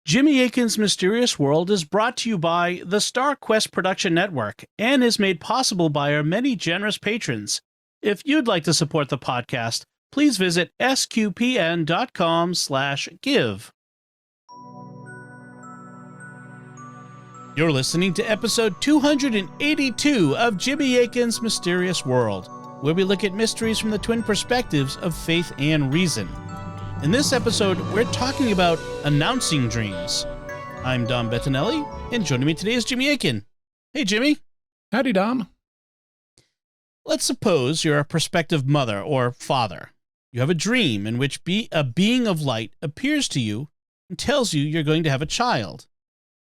Jimmy Akin's Mysterious World is brought to you by the Star Quest Production Network and is made possible by our many generous patrons. If you'd like to support the podcast, please visit sqpn.com/give. You're listening to episode 282 of Jimmy Akin's Mysterious World, where we look at mysteries from the twin perspectives of faith and reason. In this episode, we're talking about announcing dreams. I'm Dom Bettinelli, and joining me today is Jimmy Akin. Hey, Jimmy. Howdy, Dom. Let's suppose you're a prospective mother or father. You have a dream in which a being of light appears to you and tells you you're going to have a child.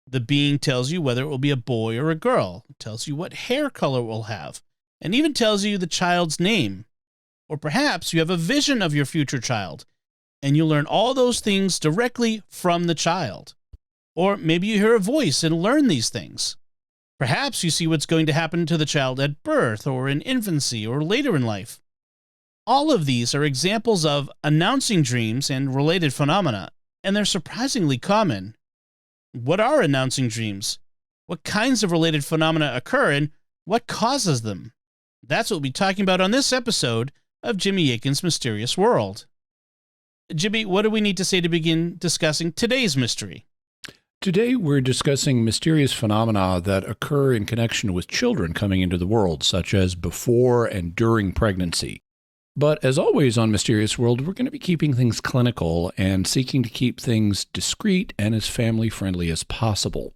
The being tells you whether it will be a boy or a girl, tells you what hair color it will have, and even tells you the child's name. Or perhaps you have a vision of your future child, and you learn all those things directly from the child. Or maybe you hear a voice and learn these things. Perhaps you see what's going to happen to the child at birth or in infancy or later in life. All of these are examples of announcing dreams and related phenomena, and they're surprisingly common. What are announcing dreams? What kinds of related phenomena occur and what causes them? That's what we'll be talking about on this episode of Jimmy Akin's Mysterious World. Jimmy, what do we need to say to begin discussing today's mystery? Today we're discussing mysterious phenomena that occur in connection with children coming into the world, such as before and during pregnancy. But as always on Mysterious World, we're going to be keeping things clinical and seeking to keep things discreet and as family-friendly as possible.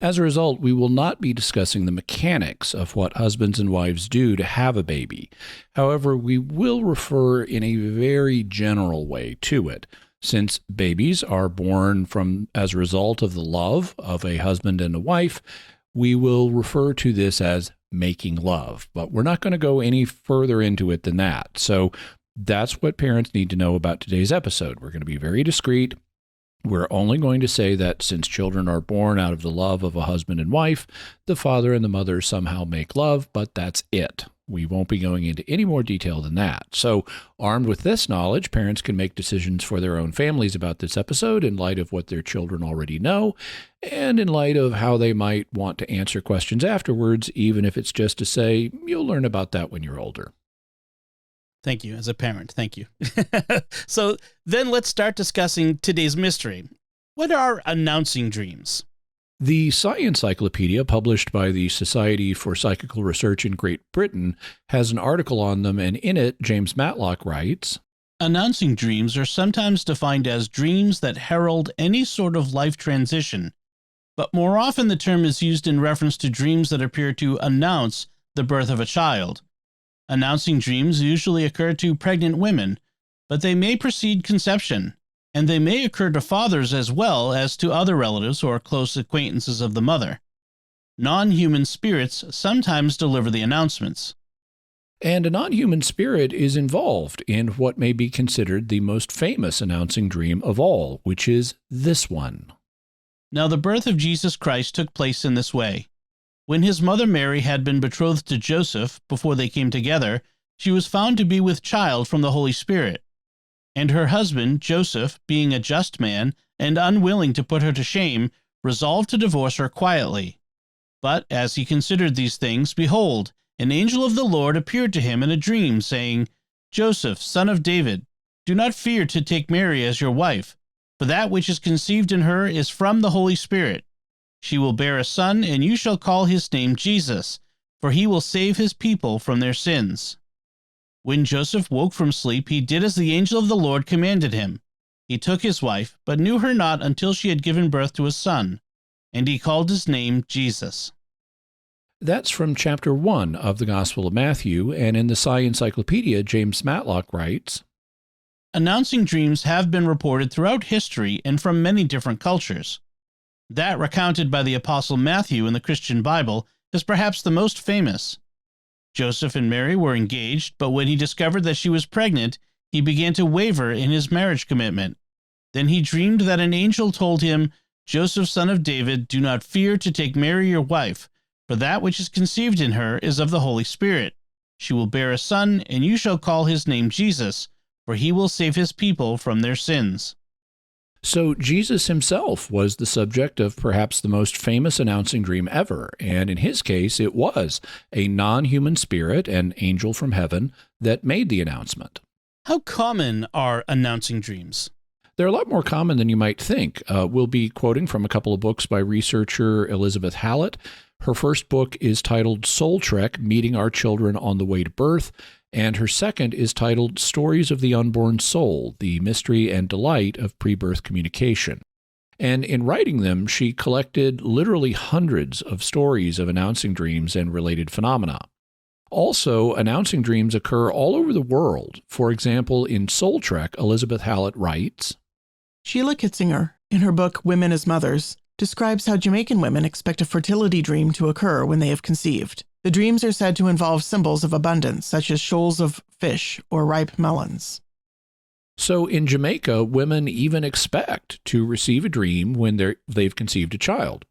As a result, we will not be discussing the mechanics of what husbands and wives do to have a baby. However, we will refer in a very general way to it, since babies are born as a result of the love of a husband and a wife. We will refer to this as making love, but we're not going to go any further into it than that. So that's what parents need to know about today's episode. We're going to be very discreet. We're only going to say that since children are born out of the love of a husband and wife, the father and the mother somehow make love, but that's it. We won't be going into any more detail than that. So, armed with this knowledge, parents can make decisions for their own families about this episode in light of what their children already know, and in light of how they might want to answer questions afterwards, even if it's just to say, you'll learn about that when you're older. Thank you, as a parent. Thank you. So then let's start discussing today's mystery. What are announcing dreams? The Sciencyclopedia, published by the Society for Psychical Research in Great Britain, has an article on them, and in it, James Matlock writes, Announcing dreams are sometimes defined as dreams that herald any sort of life transition, but more often the term is used in reference to dreams that appear to announce the birth of a child. Announcing dreams usually occur to pregnant women, but they may precede conception, and they may occur to fathers as well as to other relatives or close acquaintances of the mother. Non-human spirits sometimes deliver the announcements. And a non-human spirit is involved in what may be considered the most famous announcing dream of all, which is this one. Now the birth of Jesus Christ took place in this way. When his mother Mary had been betrothed to Joseph before they came together, she was found to be with child from the Holy Spirit. And her husband, Joseph, being a just man and unwilling to put her to shame, resolved to divorce her quietly. But as he considered these things, behold, an angel of the Lord appeared to him in a dream, saying, Joseph, son of David, do not fear to take Mary as your wife, for that which is conceived in her is from the Holy Spirit. She will bear a son, and you shall call his name Jesus, for he will save his people from their sins. When Joseph woke from sleep, he did as the angel of the Lord commanded him. He took his wife, but knew her not until she had given birth to a son, and he called his name Jesus. That's from chapter 1 of the Gospel of Matthew, and in the Sciencyclopedia, James Matlock writes, Announcing dreams have been reported throughout history and from many different cultures. That recounted by the Apostle Matthew in the Christian Bible is perhaps the most famous. Joseph and Mary were engaged, but when he discovered that she was pregnant, he began to waver in his marriage commitment. Then he dreamed that an angel told him, Joseph, son of David, do not fear to take Mary your wife, for that which is conceived in her is of the Holy Spirit. She will bear a son, and you shall call his name Jesus, for he will save his people from their sins. So Jesus himself was the subject of perhaps the most famous announcing dream ever, and in his case, it was a non-human spirit, an angel from heaven, that made the announcement. How common are announcing dreams? They're a lot more common than you might think. We'll be quoting from a couple of books by researcher Elizabeth Hallett. Her first book is titled Soul Trek, Meeting Our Children on the Way to Birth, and her second is titled Stories of the Unborn Soul, the Mystery and Delight of Pre-Birth Communication. And in writing them, she collected literally hundreds of stories of announcing dreams and related phenomena. Also, announcing dreams occur all over the world. For example, in Soul Trek, Elizabeth Hallett writes, Sheila Kitzinger, in her book Women as Mothers, describes how Jamaican women expect a fertility dream to occur when they have conceived. The dreams are said to involve symbols of abundance, such as shoals of fish or ripe melons. So in Jamaica, women even expect to receive a dream when they've conceived a child.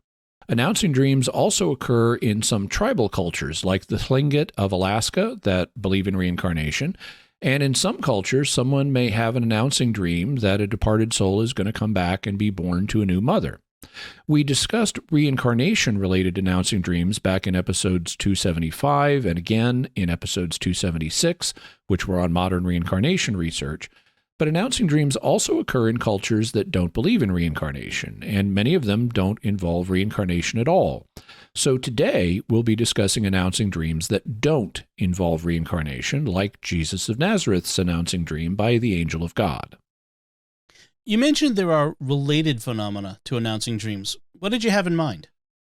Announcing dreams also occur in some tribal cultures, like the Tlingit of Alaska that believe in reincarnation. And in some cultures, someone may have an announcing dream that a departed soul is going to come back and be born to a new mother. We discussed reincarnation-related announcing dreams back in episodes 275 and again in episodes 276, which were on modern reincarnation research. But announcing dreams also occur in cultures that don't believe in reincarnation, and many of them don't involve reincarnation at all. So today, we'll be discussing announcing dreams that don't involve reincarnation, like Jesus of Nazareth's announcing dream by the angel of God. You mentioned there are related phenomena to announcing dreams. What did you have in mind?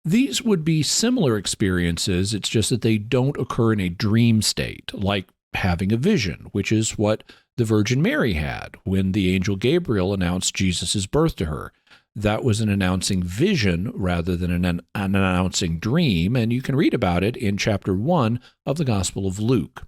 These would be similar experiences, it's just that they don't occur in a dream state, like having a vision, which is what the Virgin Mary had when the angel Gabriel announced Jesus' birth to her. That was an announcing vision rather than an announcing dream, and you can read about it in chapter 1 of the Gospel of Luke.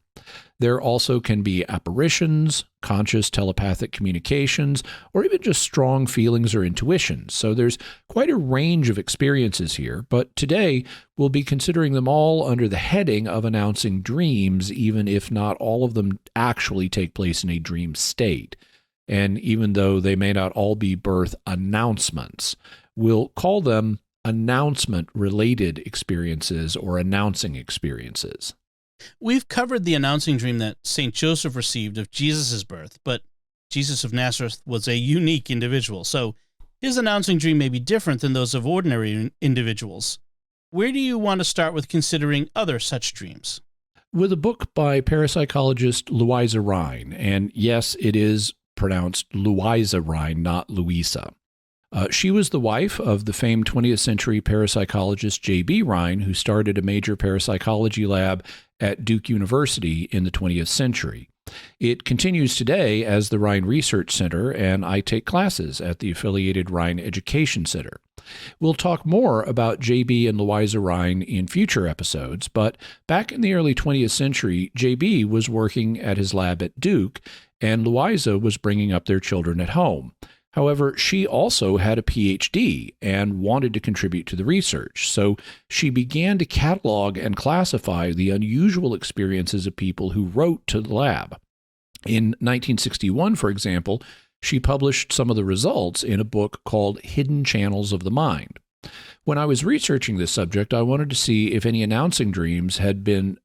There also can be apparitions, conscious telepathic communications, or even just strong feelings or intuitions. So there's quite a range of experiences here, but today we'll be considering them all under the heading of announcing dreams, even if not all of them actually take place in a dream state. And even though they may not all be birth announcements, we'll call them announcement-related experiences or announcing experiences. We've covered the announcing dream that St. Joseph received of Jesus' birth, but Jesus of Nazareth was a unique individual, so his announcing dream may be different than those of ordinary individuals. Where do you want to start with considering other such dreams? With a book by parapsychologist Louisa Rhine, and yes, it is pronounced Louisa Rhine, not Louisa. She was the wife of the famed 20th century parapsychologist J.B. Rhine, who started a major parapsychology lab at Duke University in the 20th century. It continues today as the Rhine Research Center, and I take classes at the affiliated Rhine Education Center. We'll talk more about J.B. and Louisa Rhine in future episodes, but back in the early 20th century, J.B. was working at his lab at Duke, and Louisa was bringing up their children at home. However, she also had a PhD and wanted to contribute to the research, so she began to catalog and classify the unusual experiences of people who wrote to the lab. In 1961, for example, she published some of the results in a book called Hidden Channels of the Mind. When I was researching this subject, I wanted to see if any announcing dreams had been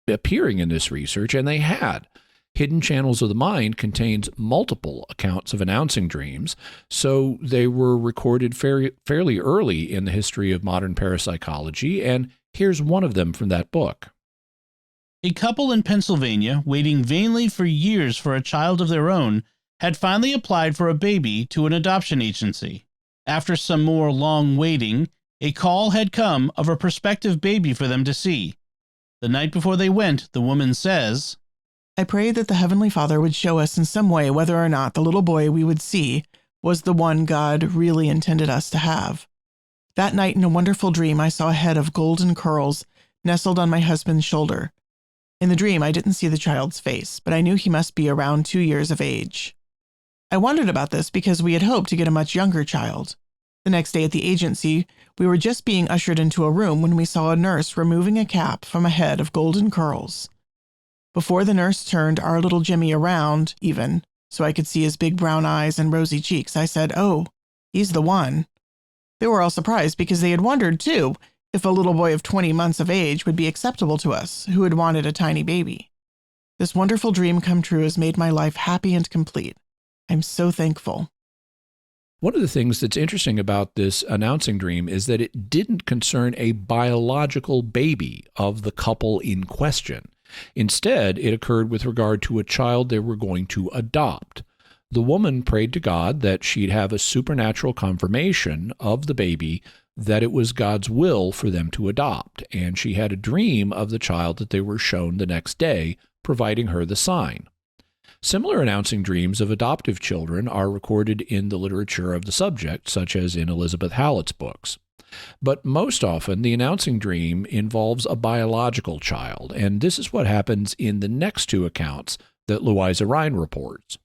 appearing in this research, and they had. Hidden Channels of the Mind contains multiple accounts of announcing dreams, so they were recorded fairly early in the history of modern parapsychology, and here's one of them from that book. A couple in Pennsylvania, waiting vainly for years for a child of their own, had finally applied for a baby to an adoption agency. After some more long waiting, a call had come of a prospective baby for them to see. The night before they went, the woman says, I prayed that the Heavenly Father would show us in some way whether or not the little boy we would see was the one God really intended us to have. That night in a wonderful dream, I saw a head of golden curls nestled on my husband's shoulder. In the dream, I didn't see the child's face, but I knew he must be around 2 years of age. I wondered about this because we had hoped to get a much younger child. The next day at the agency, we were just being ushered into a room when we saw a nurse removing a cap from a head of golden curls. Before the nurse turned our little Jimmy around, even, so I could see his big brown eyes and rosy cheeks, I said, "Oh, He's the one." They were all surprised because they had wondered, too, if a little boy of 20 months of age would be acceptable to us, who had wanted a tiny baby. This wonderful dream come true has made my life happy and complete. I'm so thankful. One of the things that's interesting about this announcing dream is that it didn't concern a biological baby of the couple in question. Instead, it occurred with regard to a child they were going to adopt. The woman prayed to God that she'd have a supernatural confirmation of the baby, that it was God's will for them to adopt, and she had a dream of the child that they were shown the next day, providing her the sign. Similar announcing dreams of adoptive children are recorded in the literature of the subject, such as in Elizabeth Hallett's books. But most often, the announcing dream involves a biological child, and this is what happens in the next two accounts that Louisa Rhine reports.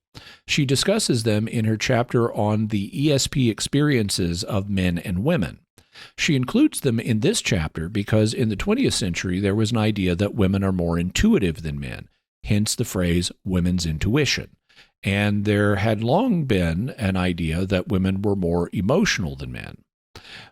She discusses them in her chapter on the ESP experiences of men and women. She includes them in this chapter because in the 20th century there was an idea that women are more intuitive than men, hence the phrase women's intuition. And there had long been an idea that women were more emotional than men.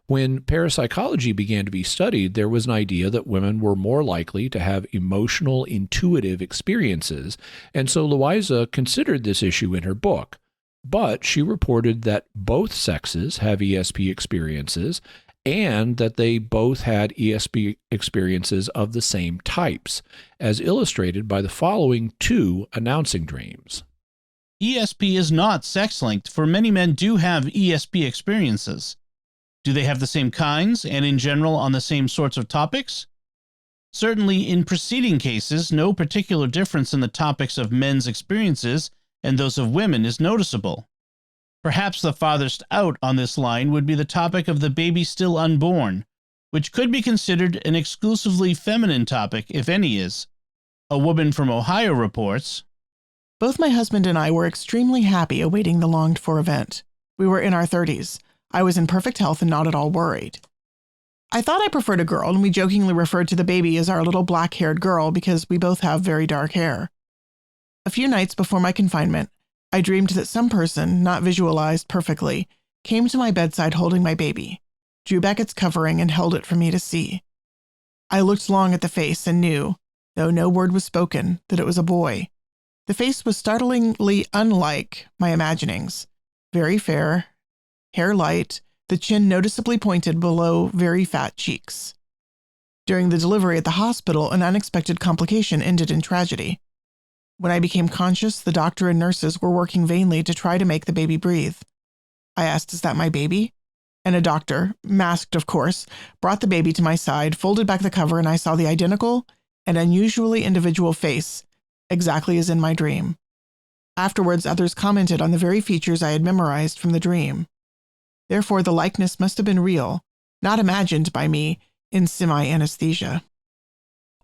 When parapsychology began to be studied, there was an idea that women were more likely to have emotional, intuitive experiences, and so Louisa considered this issue in her book. But she reported that both sexes have ESP experiences, and that they both had ESP experiences of the same types, as illustrated by the following two announcing dreams. ESP is not sex-linked, for many men do have ESP experiences. Do they have the same kinds, and in general on the same sorts of topics? Certainly, in preceding cases, no particular difference in the topics of men's experiences and those of women is noticeable. Perhaps the farthest out on this line would be the topic of the baby still unborn, which could be considered an exclusively feminine topic, if any is. A woman from Ohio reports, Both my husband and I were extremely happy awaiting the longed-for event. We were in our 30s. I was in perfect health and not at all worried. I thought I preferred a girl, and we jokingly referred to the baby as our little black-haired girl because we both have very dark hair. A few nights before my confinement, I dreamed that some person, not visualized perfectly, came to my bedside holding my baby, drew back its covering, and held it for me to see. I looked long at the face and knew, though no word was spoken, that it was a boy. The face was startlingly unlike my imaginings. Very fair, hair light, the chin noticeably pointed below very fat cheeks. During the delivery at the hospital, an unexpected complication ended in tragedy. When I became conscious, the doctor and nurses were working vainly to try to make the baby breathe. I asked, "Is that my baby?" And a doctor, masked of course, brought the baby to my side, folded back the cover, and I saw the identical and unusually individual face, exactly as in my dream. Afterwards, others commented on the very features I had memorized from the dream. Therefore, the likeness must have been real, not imagined by me in semi-anesthesia.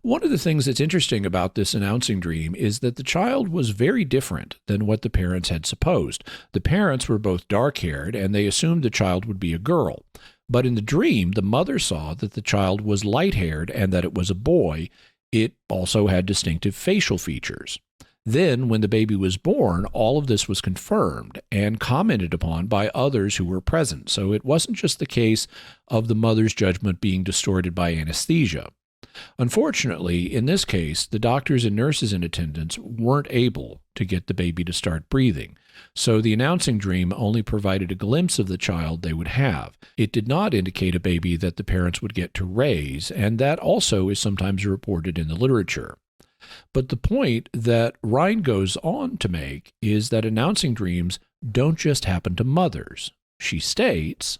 One of the things that's interesting about this announcing dream is that the child was very different than what the parents had supposed. The parents were both dark-haired, and they assumed the child would be a girl. But in the dream, the mother saw that the child was light-haired and that it was a boy. It also had distinctive facial features. Then, when the baby was born, all of this was confirmed and commented upon by others who were present. So it wasn't just the case of the mother's judgment being distorted by anesthesia. Unfortunately, in this case, the doctors and nurses in attendance weren't able to get the baby to start breathing. So the announcing dream only provided a glimpse of the child they would have. It did not indicate a baby that the parents would get to raise, and that also is sometimes reported in the literature. But the point that Rhine goes on to make is that announcing dreams don't just happen to mothers. She states,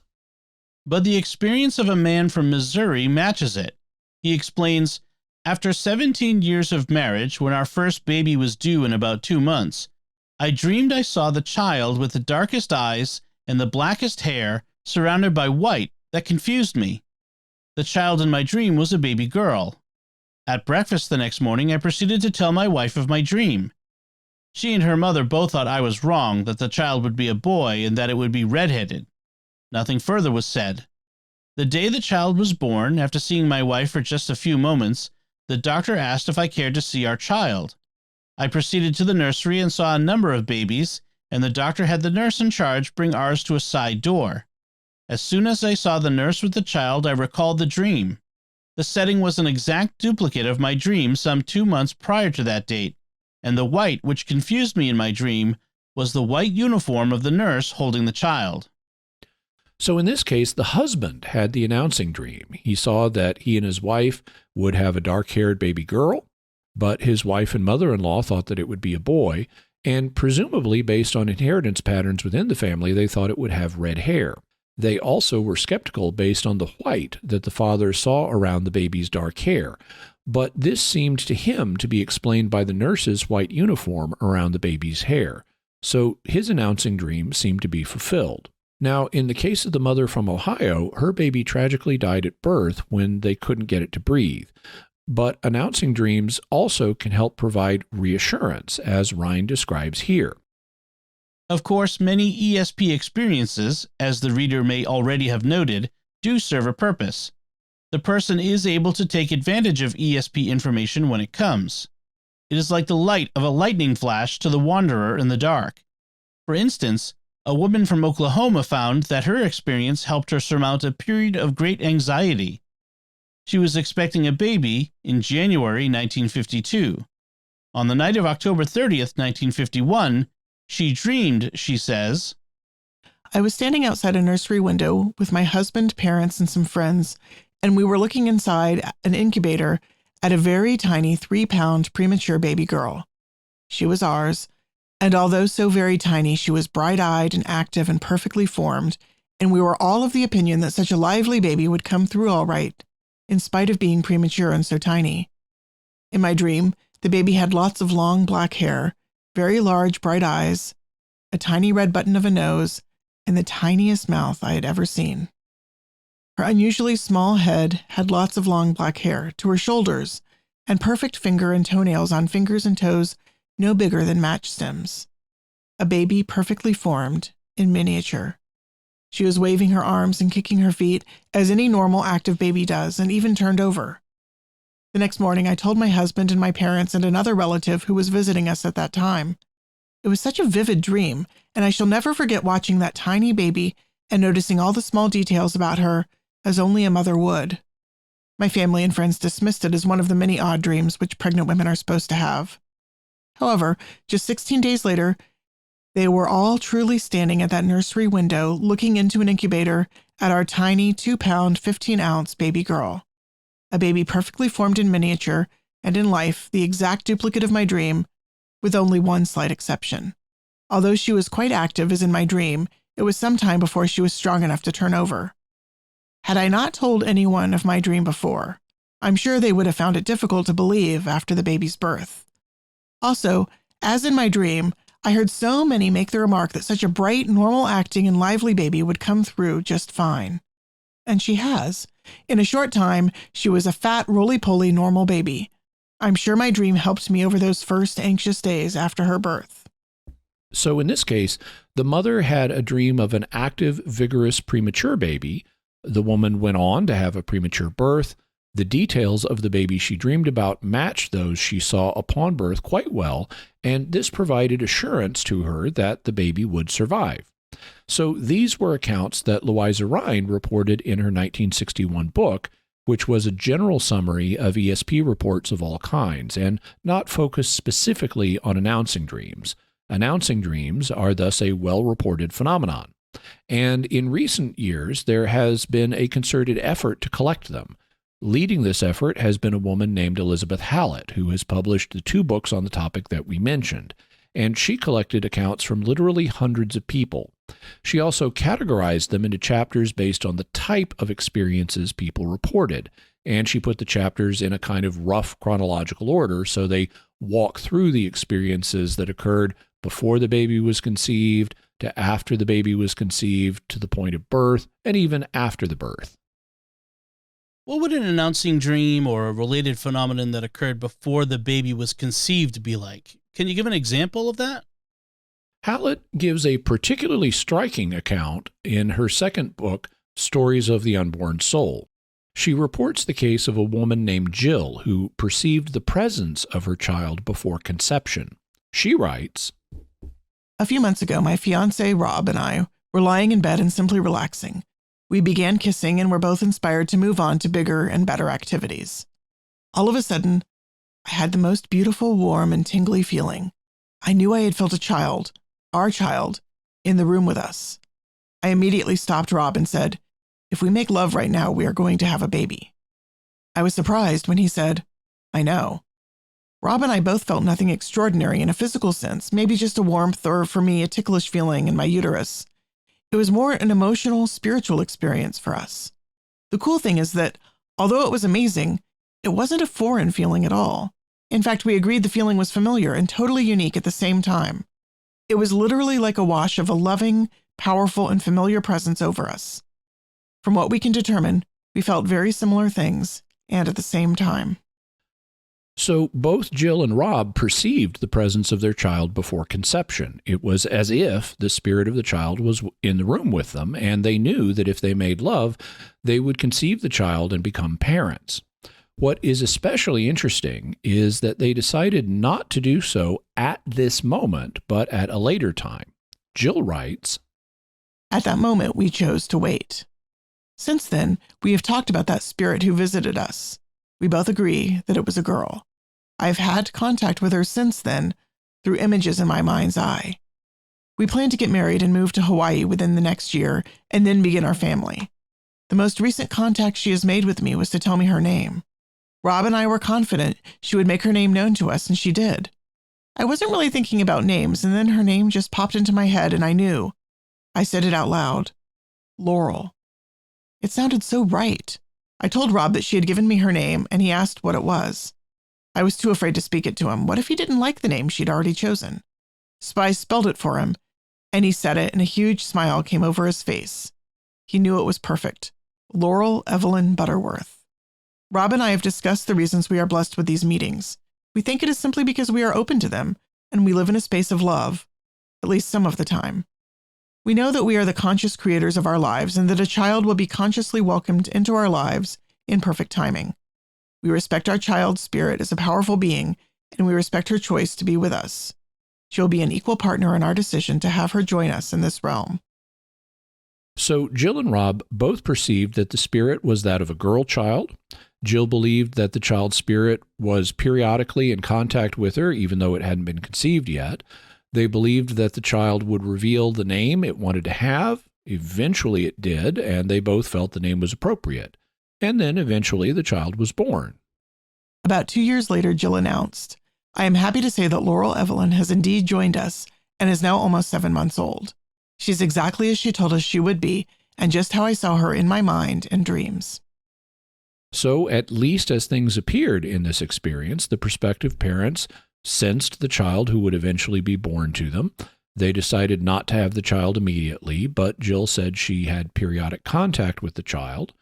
but the experience of a man from Missouri matches it. He explains, after 17 years of marriage, when our first baby was due in about 2 months, I dreamed I saw the child with the darkest eyes and the blackest hair surrounded by white that confused me. The child in my dream was a baby girl. At breakfast the next morning, I proceeded to tell my wife of my dream. She and her mother both thought I was wrong, that the child would be a boy and that it would be red-headed. Nothing further was said. The day the child was born, after seeing my wife for just a few moments, the doctor asked if I cared to see our child. I proceeded to the nursery and saw a number of babies, and the doctor had the nurse in charge bring ours to a side door. As soon as I saw the nurse with the child, I recalled the dream. The setting was an exact duplicate of my dream some 2 months prior to that date, and the white which confused me in my dream was the white uniform of the nurse holding the child. So in this case, the husband had the announcing dream. He saw that he and his wife would have a dark-haired baby girl, but his wife and mother-in-law thought that it would be a boy, and presumably based on inheritance patterns within the family, they thought it would have red hair. They also were skeptical based on the white that the father saw around the baby's dark hair, but this seemed to him to be explained by the nurse's white uniform around the baby's hair. So his announcing dream seemed to be fulfilled. Now, in the case of the mother from Ohio, her baby tragically died at birth when they couldn't get it to breathe. But announcing dreams also can help provide reassurance, as Ryan describes here. Of course, many ESP experiences, as the reader may already have noted, do serve a purpose. The person is able to take advantage of ESP information when it comes. It is like the light of a lightning flash to the wanderer in the dark. For instance, a woman from Oklahoma found that her experience helped her surmount a period of great anxiety. She was expecting a baby in January 1952. On the night of October 30th, 1951, she dreamed, she says, I was standing outside a nursery window with my husband, parents, and some friends, and we were looking inside an incubator at a very tiny 3-pound premature baby girl. She was ours, and although so very tiny, she was bright-eyed and active and perfectly formed, and we were all of the opinion that such a lively baby would come through all right, in spite of being premature and so tiny. In my dream, the baby had lots of long black hair, very large bright eyes, a tiny red button of a nose, and the tiniest mouth I had ever seen. Her unusually small head had lots of long black hair to her shoulders, and perfect finger and toenails on fingers and toes no bigger than match stems. A baby perfectly formed, in miniature. She was waving her arms and kicking her feet, as any normal active baby does, and even turned over. The next morning, I told my husband and my parents and another relative who was visiting us at that time. It was such a vivid dream, and I shall never forget watching that tiny baby and noticing all the small details about her, as only a mother would. My family and friends dismissed it as one of the many odd dreams which pregnant women are supposed to have. However, just 16 days later, they were all truly standing at that nursery window looking into an incubator at our tiny 2-pound, 15-ounce baby girl. A baby perfectly formed in miniature and in life, the exact duplicate of my dream, with only one slight exception. Although she was quite active as in my dream, it was some time before she was strong enough to turn over. Had I not told anyone of my dream before, I'm sure they would have found it difficult to believe after the baby's birth. Also, as in my dream, I heard so many make the remark that such a bright, normal-acting and lively baby would come through just fine. And she has. In a short time, she was a fat, roly-poly normal baby. I'm sure my dream helped me over those first anxious days after her birth. So in this case, the mother had a dream of an active, vigorous, premature baby. The woman went on to have a premature birth. The details of the baby she dreamed about matched those she saw upon birth quite well, and this provided assurance to her that the baby would survive. So these were accounts that Louisa Ryan reported in her 1961 book, which was a general summary of ESP reports of all kinds, and not focused specifically on announcing dreams. Announcing dreams are thus a well-reported phenomenon. And in recent years, there has been a concerted effort to collect them. Leading this effort has been a woman named Elizabeth Hallett, who has published the 2 books on the topic that we mentioned, and she collected accounts from literally hundreds of people. She also categorized them into chapters based on the type of experiences people reported, and she put the chapters in a kind of rough chronological order so they walk through the experiences that occurred before the baby was conceived, to after the baby was conceived, to the point of birth, and even after the birth. What would an announcing dream or a related phenomenon that occurred before the baby was conceived be like? Can you give an example of that? Hallett gives a particularly striking account in her second book, Stories of the Unborn Soul. She reports the case of a woman named Jill who perceived the presence of her child before conception. She writes, A few months ago, my fiancé Rob and I were lying in bed and simply relaxing. We began kissing and were both inspired to move on to bigger and better activities. All of a sudden, I had the most beautiful, warm, and tingly feeling. I knew I had felt a child, our child, in the room with us. I immediately stopped Rob and said, "If we make love right now, we are going to have a baby." I was surprised when he said, "I know." Rob and I both felt nothing extraordinary in a physical sense, maybe just a warmth or, for me, a ticklish feeling in my uterus. It was more an emotional, spiritual experience for us. The cool thing is that, although it was amazing, it wasn't a foreign feeling at all. In fact, we agreed the feeling was familiar and totally unique at the same time. It was literally like a wash of a loving, powerful, and familiar presence over us. From what we can determine, we felt very similar things, and at the same time. So both Jill and Rob perceived the presence of their child before conception. It was as if the spirit of the child was in the room with them, and they knew that if they made love, they would conceive the child and become parents. What is especially interesting is that they decided not to do so at this moment, but at a later time. Jill writes, "At that moment, we chose to wait. Since then, we have talked about that spirit who visited us. We both agree that it was a girl. I've had contact with her since then through images in my mind's eye. We plan to get married and move to Hawaii within the next year and then begin our family. The most recent contact she has made with me was to tell me her name. Rob and I were confident she would make her name known to us, and she did. I wasn't really thinking about names, and then her name just popped into my head, and I knew. I said it out loud. Laurel. It sounded so right. I told Rob that she had given me her name, and he asked what it was. I was too afraid to speak it to him. What if he didn't like the name she'd already chosen? So I spelled it for him, and he said it, and a huge smile came over his face. He knew it was perfect. Laurel Evelyn Butterworth. Rob and I have discussed the reasons we are blessed with these meetings. We think it is simply because we are open to them, and we live in a space of love, at least some of the time. We know that we are the conscious creators of our lives, and that a child will be consciously welcomed into our lives in perfect timing. We respect our child's spirit as a powerful being, and we respect her choice to be with us. She will be an equal partner in our decision to have her join us in this realm." So Jill and Rob both perceived that the spirit was that of a girl child. Jill believed that the child's spirit was periodically in contact with her, even though it hadn't been conceived yet. They believed that the child would reveal the name it wanted to have. Eventually it did, and they both felt the name was appropriate. And then eventually the child was born. About 2 years later, Jill announced, "I am happy to say that Laurel Evelyn has indeed joined us and is now almost 7 months old. She's exactly as she told us she would be, and just how I saw her in my mind and dreams." So, at least as things appeared in this experience, the prospective parents sensed the child who would eventually be born to them. They decided not to have the child immediately, but Jill said she had periodic contact with the child.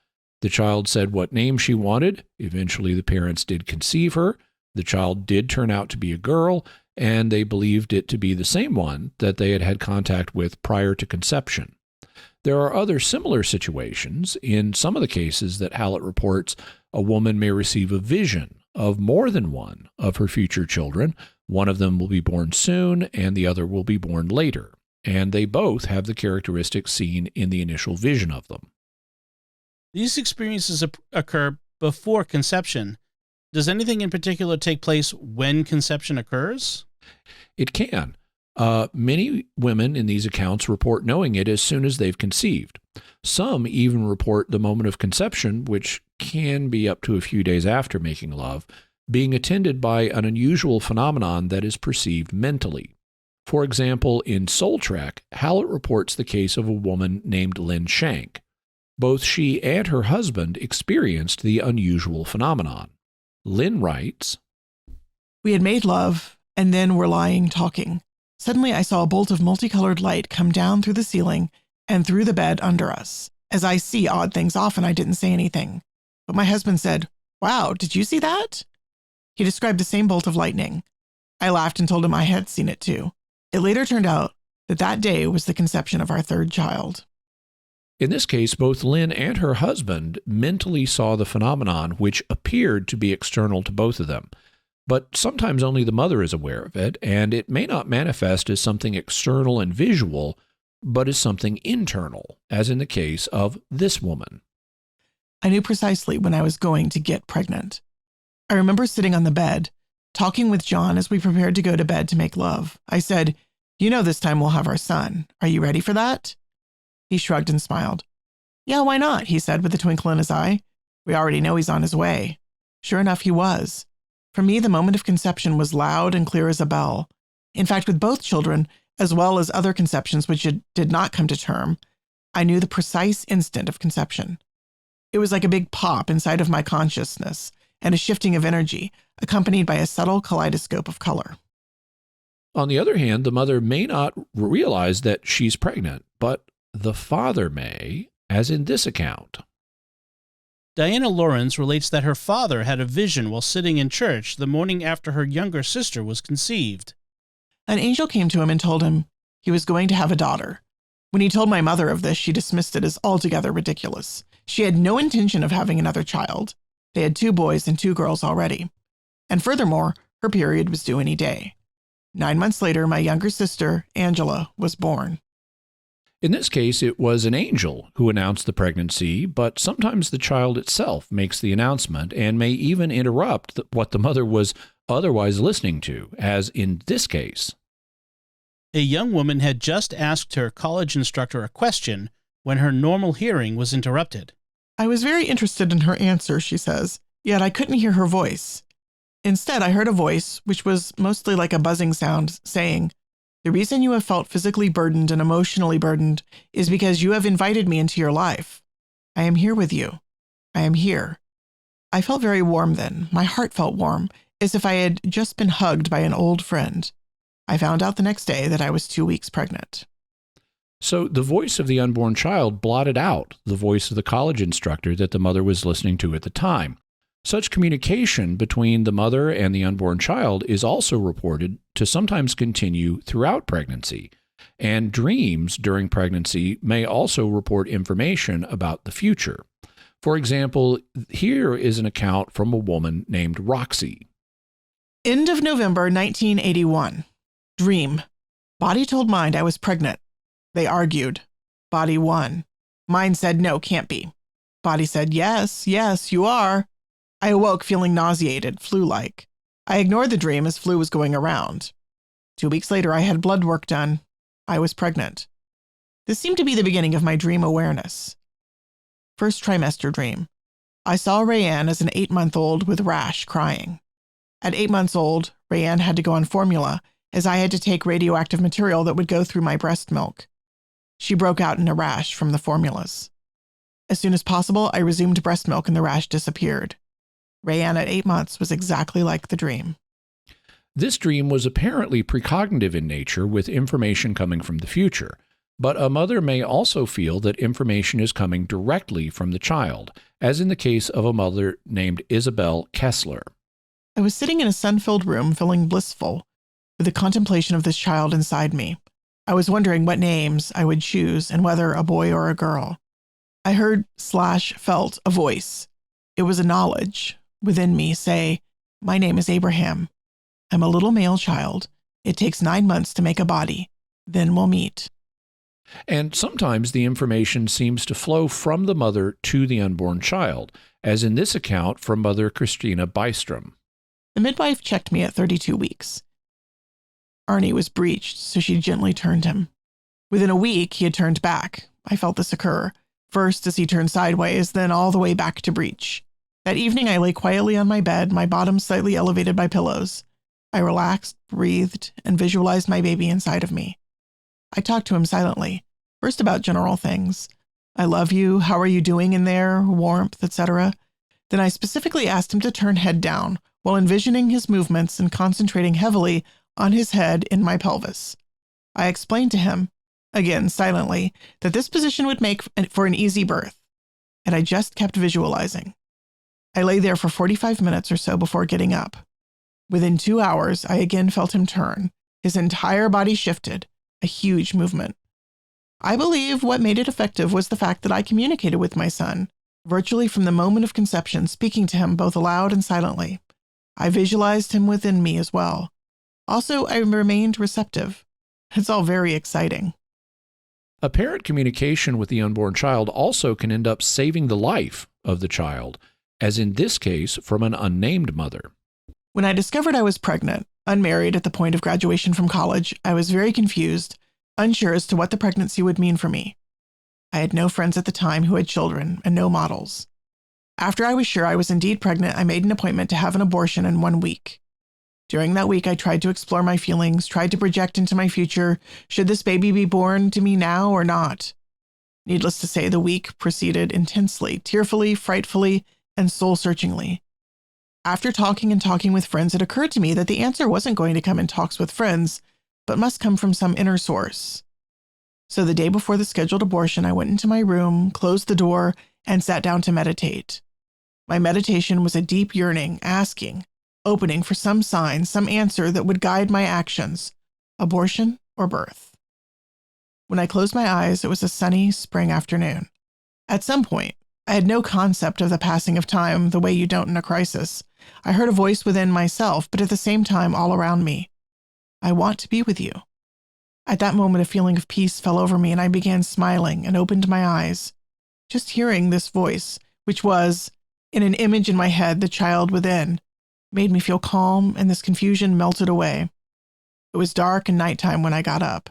The child said what name she wanted. Eventually, the parents did conceive her. The child did turn out to be a girl, and they believed it to be the same one that they had had contact with prior to conception. There are other similar situations. In some of the cases that Hallett reports, a woman may receive a vision of more than one of her future children. One of them will be born soon, and the other will be born later. And they both have the characteristics seen in the initial vision of them. These experiences occur before conception. Does anything in particular take place when conception occurs? It can. Many women in these accounts report knowing it as soon as they've conceived. Some even report the moment of conception, which can be up to a few days after making love, being attended by an unusual phenomenon that is perceived mentally. For example, in Soul Trek, Hallett reports the case of a woman named Lynn Shank. Both she and her husband experienced the unusual phenomenon. Lynn writes, "We had made love, and then were lying talking. Suddenly I saw a bolt of multicolored light come down through the ceiling and through the bed under us. As I see odd things often, I didn't say anything. But my husband said, 'Wow, did you see that?' He described the same bolt of lightning. I laughed and told him I had seen it too. It later turned out that that day was the conception of our third child." In this case, both Lynn and her husband mentally saw the phenomenon, which appeared to be external to both of them. But sometimes only the mother is aware of it, and it may not manifest as something external and visual, but as something internal, as in the case of this woman. I knew precisely when I was going to get pregnant. I remember sitting on the bed, talking with John as we prepared to go to bed to make love. I said, "You know this time we'll have our son. Are you ready for that?" He shrugged and smiled. "Yeah, why not?" he said with a twinkle in his eye. "We already know he's on his way." Sure enough, he was. For me, the moment of conception was loud and clear as a bell. In fact, with both children, as well as other conceptions which did not come to term, I knew the precise instant of conception. It was like a big pop inside of my consciousness and a shifting of energy, accompanied by a subtle kaleidoscope of color. On the other hand, the mother may not realize that she's pregnant, but the father may, as in this account. Diana Lawrence relates that her father had a vision while sitting in church the morning after her younger sister was conceived. An angel came to him and told him he was going to have a daughter. When he told my mother of this, she dismissed it as altogether ridiculous. She had no intention of having another child. They had 2 boys and 2 girls already. And furthermore, her period was due any day. 9 months later, my younger sister, Angela, was born. In this case, it was an angel who announced the pregnancy, but sometimes the child itself makes the announcement and may even interrupt what the mother was otherwise listening to, as in this case. A young woman had just asked her college instructor a question when her normal hearing was interrupted. I was very interested in her answer, she says, yet I couldn't hear her voice. Instead, I heard a voice, which was mostly like a buzzing sound, saying, "The reason you have felt physically burdened and emotionally burdened is because you have invited me into your life. I am here with you. I am here." I felt very warm then. My heart felt warm, as if I had just been hugged by an old friend. I found out the next day that I was 2 weeks pregnant. So the voice of the unborn child blotted out the voice of the college instructor that the mother was listening to at the time. Such communication between the mother and the unborn child is also reported to sometimes continue throughout pregnancy, and dreams during pregnancy may also report information about the future. For example, here is an account from a woman named Roxy. End of November 1981. Dream. Body told mind I was pregnant. They argued. Body won. Mind said no, can't be. Body said yes, yes, you are. I awoke feeling nauseated, flu-like. I ignored the dream as flu was going around. 2 weeks later, I had blood work done. I was pregnant. This seemed to be the beginning of my dream awareness. First trimester dream. I saw Rayanne as an 8-month-old with rash, crying. At 8 months old, Rayanne had to go on formula, as I had to take radioactive material that would go through my breast milk. She broke out in a rash from the formulas. As soon as possible, I resumed breast milk and the rash disappeared. Rayanne at 8 months was exactly like the dream. This dream was apparently precognitive in nature, with information coming from the future. But a mother may also feel that information is coming directly from the child, as in the case of a mother named Isabel Kessler. I was sitting in a sun-filled room, feeling blissful, with the contemplation of this child inside me. I was wondering what names I would choose and whether a boy or a girl. I heard/felt a voice. It was a knowledge within me say, "My name is Abraham. I'm a little male child. It takes 9 months to make a body. Then we'll meet." And sometimes the information seems to flow from the mother to the unborn child, as in this account from Mother Christina Bystrom. The midwife checked me at 32 weeks. Arnie was breeched, so she gently turned him. Within a week, he had turned back. I felt this occur, first as he turned sideways, then all the way back to breech. That evening, I lay quietly on my bed, my bottom slightly elevated by pillows. I relaxed, breathed, and visualized my baby inside of me. I talked to him silently, first about general things. "I love you, how are you doing in there, warmth, etc." Then I specifically asked him to turn head down, while envisioning his movements and concentrating heavily on his head in my pelvis. I explained to him, again silently, that this position would make for an easy birth, and I just kept visualizing. I lay there for 45 minutes or so before getting up. Within 2 hours, I again felt him turn. His entire body shifted, a huge movement. I believe what made it effective was the fact that I communicated with my son, virtually from the moment of conception, speaking to him both aloud and silently. I visualized him within me as well. Also, I remained receptive. It's all very exciting. Apparent communication with the unborn child also can end up saving the life of the child, as in this case from an unnamed mother. When I discovered I was pregnant, unmarried at the point of graduation from college, I was very confused, unsure as to what the pregnancy would mean for me. I had no friends at the time who had children and no models. After I was sure I was indeed pregnant, I made an appointment to have an abortion in 1 week. During that week, I tried to explore my feelings, tried to project into my future, should this baby be born to me now or not? Needless to say, the week proceeded intensely, tearfully, frightfully, and soul-searchingly. After talking with friends, it occurred to me that the answer wasn't going to come in talks with friends, but must come from some inner source. So the day before the scheduled abortion, I went into my room, closed the door, and sat down to meditate. My meditation was a deep yearning, asking, opening for some sign, some answer that would guide my actions, abortion or birth. When I closed my eyes, it was a sunny spring afternoon. At some point, I had no concept of the passing of time the way you don't in a crisis. I heard a voice within myself, but at the same time all around me. I want to be with you. At that moment, a feeling of peace fell over me, and I began smiling and opened my eyes. Just hearing this voice, which was, in an image in my head, the child within, made me feel calm, and this confusion melted away. It was dark and nighttime when I got up.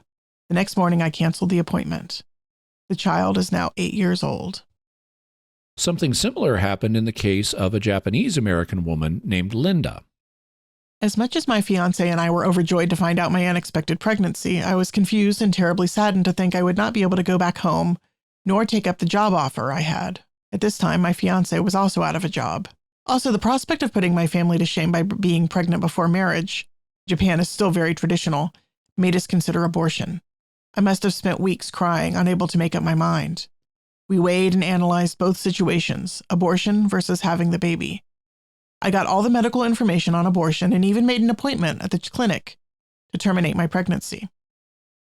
The next morning, I canceled the appointment. The child is now 8 years old. Something similar happened in the case of a Japanese-American woman named Linda. As much as my fiancé and I were overjoyed to find out my unexpected pregnancy, I was confused and terribly saddened to think I would not be able to go back home, nor take up the job offer I had. At this time, my fiancé was also out of a job. Also, the prospect of putting my family to shame by being pregnant before marriage, Japan is still very traditional, made us consider abortion. I must have spent weeks crying, unable to make up my mind. We weighed and analyzed both situations, abortion versus having the baby. I got all the medical information on abortion and even made an appointment at the clinic to terminate my pregnancy.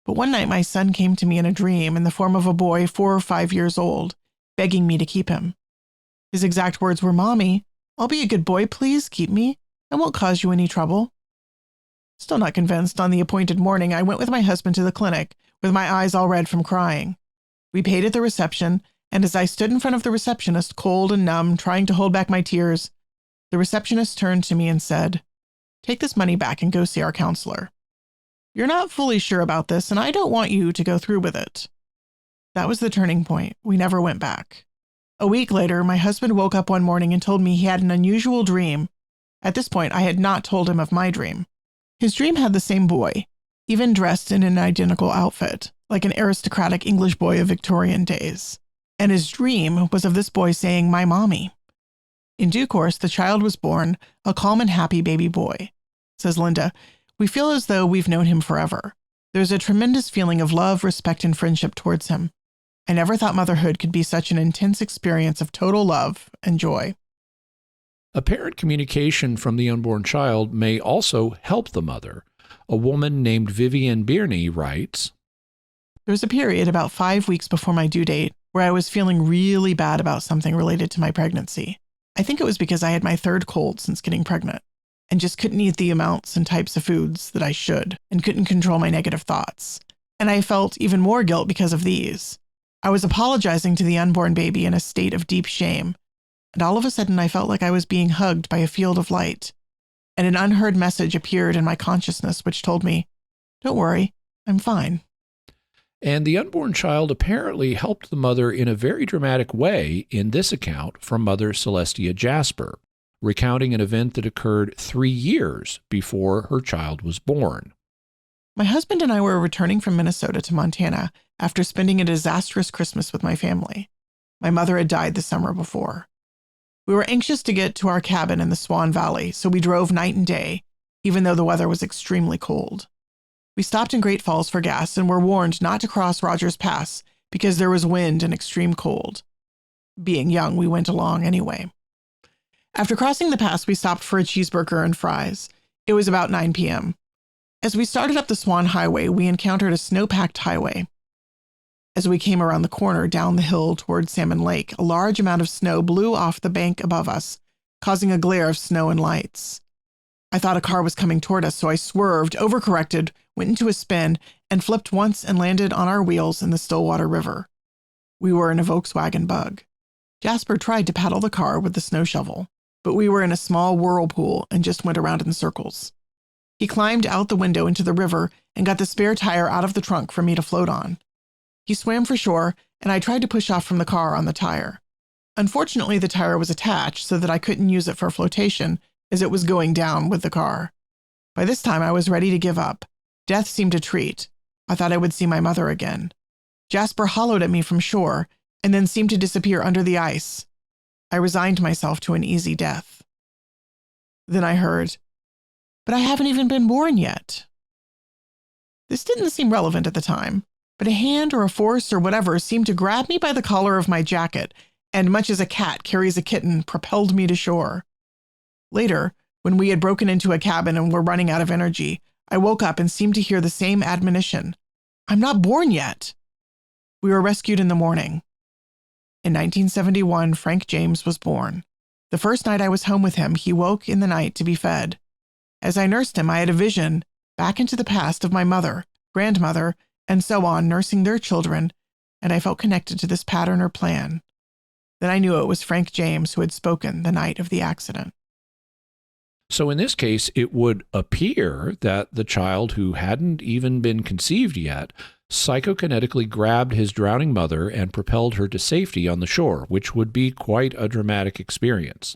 But one night my son came to me in a dream in the form of a boy 4 or 5 years old, begging me to keep him. His exact words were, "Mommy, I'll be a good boy, please keep me. I won't cause you any trouble." Still not convinced, on the appointed morning, I went with my husband to the clinic, with my eyes all red from crying. We paid at the reception, and as I stood in front of the receptionist, cold and numb, trying to hold back my tears, the receptionist turned to me and said, "Take this money back and go see our counselor. You're not fully sure about this, and I don't want you to go through with it." That was the turning point. We never went back. A week later, my husband woke up one morning and told me he had an unusual dream. At this point, I had not told him of my dream. His dream had the same boy, even dressed in an identical outfit, like an aristocratic English boy of Victorian days. And his dream was of this boy saying, "My mommy." In due course, the child was born, a calm and happy baby boy. Says Linda, "We feel as though we've known him forever. There's a tremendous feeling of love, respect, and friendship towards him. I never thought motherhood could be such an intense experience of total love and joy." Apparent communication from the unborn child may also help the mother. A woman named Vivian Birney writes, There was a period about 5 weeks before my due date where I was feeling really bad about something related to my pregnancy. I think it was because I had my 3rd cold since getting pregnant and just couldn't eat the amounts and types of foods that I should and couldn't control my negative thoughts. And I felt even more guilt because of these. I was apologizing to the unborn baby in a state of deep shame, and all of a sudden I felt like I was being hugged by a field of light, and an unheard message appeared in my consciousness which told me, "Don't worry, I'm fine." and the unborn child apparently helped the mother in a very dramatic way in this account from Mother Celestia Jasper, recounting an event that occurred 3 years before her child was born. My husband and I were returning from Minnesota to Montana after spending a disastrous Christmas with my family. My mother had died the summer before. We were anxious to get to our cabin in the Swan Valley, so we drove night and day, even though the weather was extremely cold. We stopped in Great Falls for gas and were warned not to cross Rogers Pass because there was wind and extreme cold. Being young, we went along anyway. After crossing the pass, we stopped for a cheeseburger and fries. It was about 9 p.m. As we started up the Swan Highway, we encountered a snow-packed highway. As we came around the corner down the hill toward Salmon Lake, a large amount of snow blew off the bank above us, causing a glare of snow and lights. I thought a car was coming toward us, so I swerved, overcorrected, went into a spin, and flipped once and landed on our wheels in the Stillwater River. We were in a Volkswagen Bug. Jasper tried to paddle the car with the snow shovel, but we were in a small whirlpool and just went around in circles. He climbed out the window into the river and got the spare tire out of the trunk for me to float on. He swam for shore, and I tried to push off from the car on the tire. Unfortunately, the tire was attached so that I couldn't use it for flotation as it was going down with the car. By this time, I was ready to give up. Death seemed a treat. I thought I would see my mother again. Jasper hollowed at me from shore and then seemed to disappear under the ice. I resigned myself to an easy death. Then I heard, "But I haven't even been born yet." This didn't seem relevant at the time, but a hand or a force or whatever seemed to grab me by the collar of my jacket, and much as a cat carries a kitten, propelled me to shore. Later, when we had broken into a cabin and were running out of energy, I woke up and seemed to hear the same admonition. "I'm not born yet." We were rescued in the morning. In 1971, Frank James was born. The first night I was home with him, he woke in the night to be fed. As I nursed him, I had a vision back into the past of my mother, grandmother, and so on, nursing their children, and I felt connected to this pattern or plan. Then I knew it was Frank James who had spoken the night of the accident. So in this case, it would appear that the child who hadn't even been conceived yet psychokinetically grabbed his drowning mother and propelled her to safety on the shore, which would be quite a dramatic experience.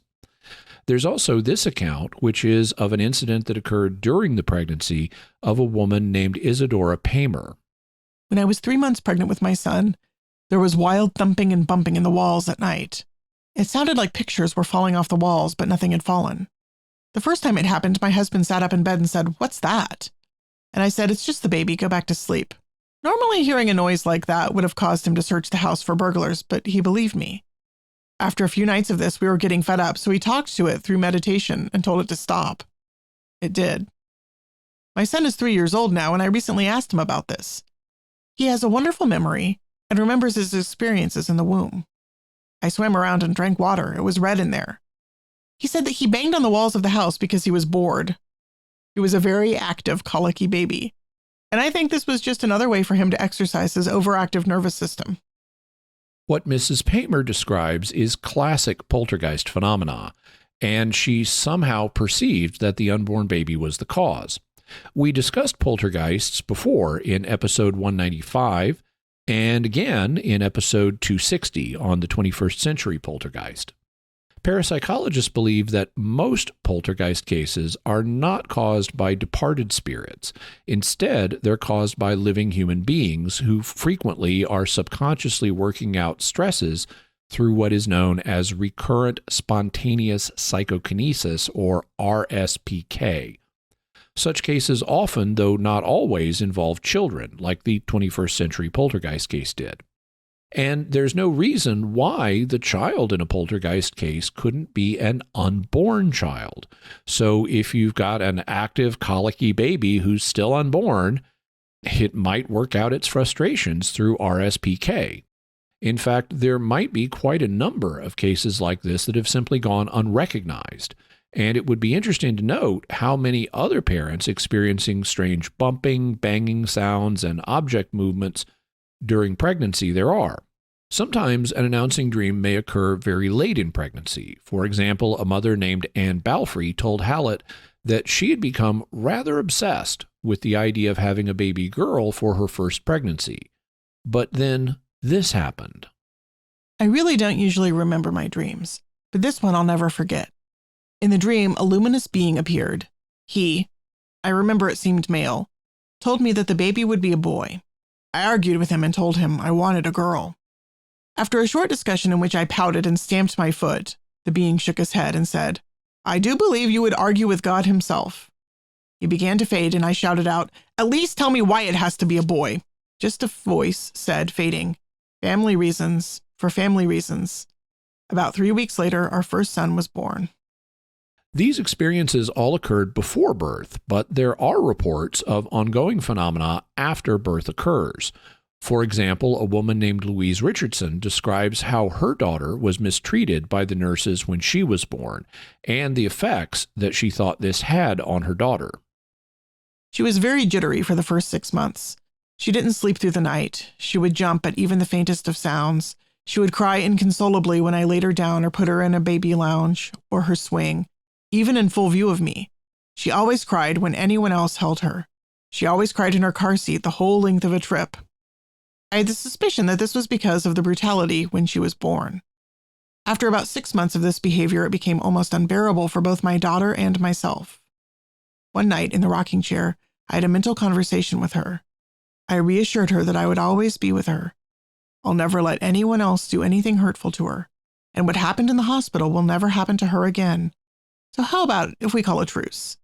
There's also this account, which is of an incident that occurred during the pregnancy of a woman named Isadora Paymer. When I was 3 months pregnant with my son, there was wild thumping and bumping in the walls at night. It sounded like pictures were falling off the walls, but nothing had fallen. The first time it happened, my husband sat up in bed and said, "What's that?" And I said, "It's just the baby, go back to sleep." Normally, hearing a noise like that would have caused him to search the house for burglars, but he believed me. After a few nights of this, we were getting fed up, so he talked to it through meditation and told it to stop. It did. My son is 3 years old now, and I recently asked him about this. He has a wonderful memory and remembers his experiences in the womb. I swam around and drank water. It was red in there. He said that he banged on the walls of the house because he was bored. He was a very active, colicky baby. And I think this was just another way for him to exercise his overactive nervous system. What Mrs. Paymer describes is classic poltergeist phenomena, and she somehow perceived that the unborn baby was the cause. We discussed poltergeists before in episode 195 and again in episode 260 on the 21st century poltergeist. Parapsychologists believe that most poltergeist cases are not caused by departed spirits. Instead, they're caused by living human beings who frequently are subconsciously working out stresses through what is known as recurrent spontaneous psychokinesis, or RSPK. Such cases often, though not always, involve children, like the 21st century poltergeist case did. And there's no reason why the child in a poltergeist case couldn't be an unborn child. So if you've got an active, colicky baby who's still unborn, it might work out its frustrations through RSPK. In fact, there might be quite a number of cases like this that have simply gone unrecognized. And it would be interesting to note how many other parents experiencing strange bumping, banging sounds, and object movements during pregnancy there are. Sometimes an announcing dream may occur very late in pregnancy. For example, a mother named Anne Balfrey told Hallett that she had become rather obsessed with the idea of having a baby girl for her first pregnancy. But then this happened. I really don't usually remember my dreams, but this one I'll never forget. In the dream, a luminous being appeared. He, I remember it seemed male, told me that the baby would be a boy. I argued with him and told him I wanted a girl. After a short discussion in which I pouted and stamped my foot, the being shook his head and said, "I do believe you would argue with God himself." He began to fade, and I shouted out, "At least tell me why it has to be a boy." Just a voice said, fading, "Family reasons, for family reasons." About 3 weeks later, our first son was born. These experiences all occurred before birth, but there are reports of ongoing phenomena after birth occurs. For example, a woman named Louise Richardson describes how her daughter was mistreated by the nurses when she was born and the effects that she thought this had on her daughter. She was very jittery for the first 6 months. She didn't sleep through the night. She would jump at even the faintest of sounds. She would cry inconsolably when I laid her down or put her in a baby lounge or her swing, even in full view of me. She always cried when anyone else held her. She always cried in her car seat the whole length of a trip. I had the suspicion that this was because of the brutality when she was born. After about 6 months of this behavior, it became almost unbearable for both my daughter and myself. One night in the rocking chair, I had a mental conversation with her. I reassured her that I would always be with her. I'll never let anyone else do anything hurtful to her, and what happened in the hospital will never happen to her again. So how about if we call a truce?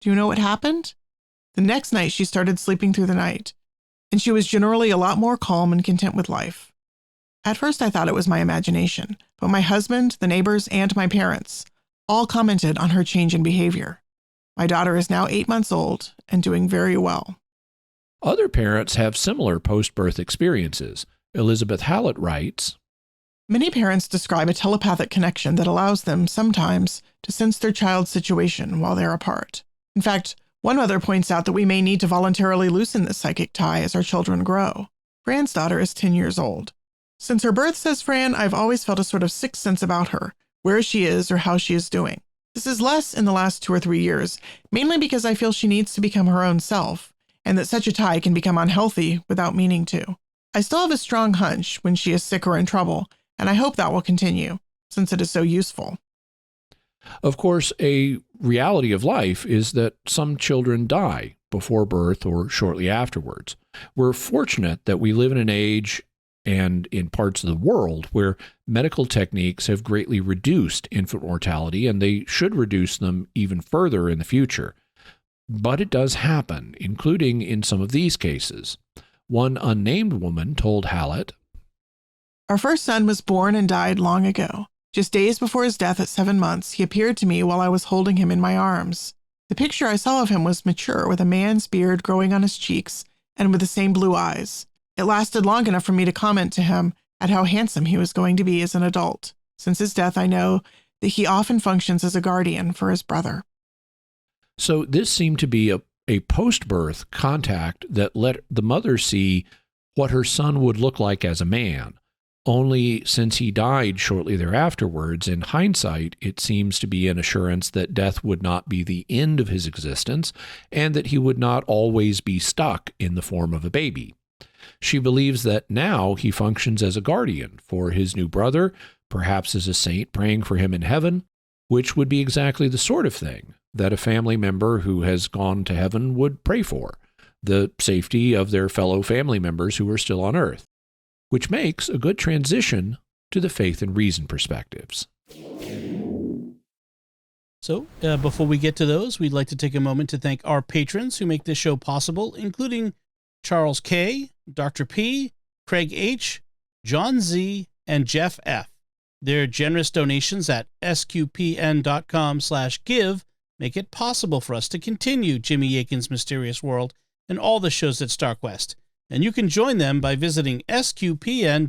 Do you know what happened? The next night she started sleeping through the night, and she was generally a lot more calm and content with life. At first I thought it was my imagination, but my husband, the neighbors, and my parents all commented on her change in behavior. My daughter is now 8 months old and doing very well. Other parents have similar post-birth experiences. Elizabeth Hallett writes, Many parents describe a telepathic connection that allows them sometimes to sense their child's situation while they're apart. In fact, one mother points out that we may need to voluntarily loosen this psychic tie as our children grow. Fran's daughter is 10 years old. Since her birth, says Fran, I've always felt a sort of sixth sense about her, where she is or how she is doing. This is less in the last 2 or 3 years, mainly because I feel she needs to become her own self, and that such a tie can become unhealthy without meaning to. I still have a strong hunch when she is sick or in trouble, and I hope that will continue, since it is so useful. Of course, a reality of life is that some children die before birth or shortly afterwards. We're fortunate that we live in an age and in parts of the world where medical techniques have greatly reduced infant mortality, and they should reduce them even further in the future. But it does happen, including in some of these cases. One unnamed woman told Hallett, Our first son was born and died long ago. Just days before his death at 7 months, he appeared to me while I was holding him in my arms. The picture I saw of him was mature, with a man's beard growing on his cheeks and with the same blue eyes. It lasted long enough for me to comment to him at how handsome he was going to be as an adult. Since his death, I know that he often functions as a guardian for his brother. So this seemed to be a post-birth contact that let the mother see what her son would look like as a man. Only since he died shortly thereafterwards, in hindsight, it seems to be an assurance that death would not be the end of his existence and that he would not always be stuck in the form of a baby. She believes that now he functions as a guardian for his new brother, perhaps as a saint praying for him in heaven, which would be exactly the sort of thing that a family member who has gone to heaven would pray for, the safety of their fellow family members who are still on earth, which makes a good transition to the faith and reason perspectives. So, before we get to those, we'd like to take a moment to thank our patrons who make this show possible, including Charles K., Dr. P., Craig H., John Z., and Jeff F. Their generous donations at sqpn.com/give make it possible for us to continue Jimmy Akin's Mysterious World and all the shows at StarQuest. And you can join them by visiting sqpn.com/give.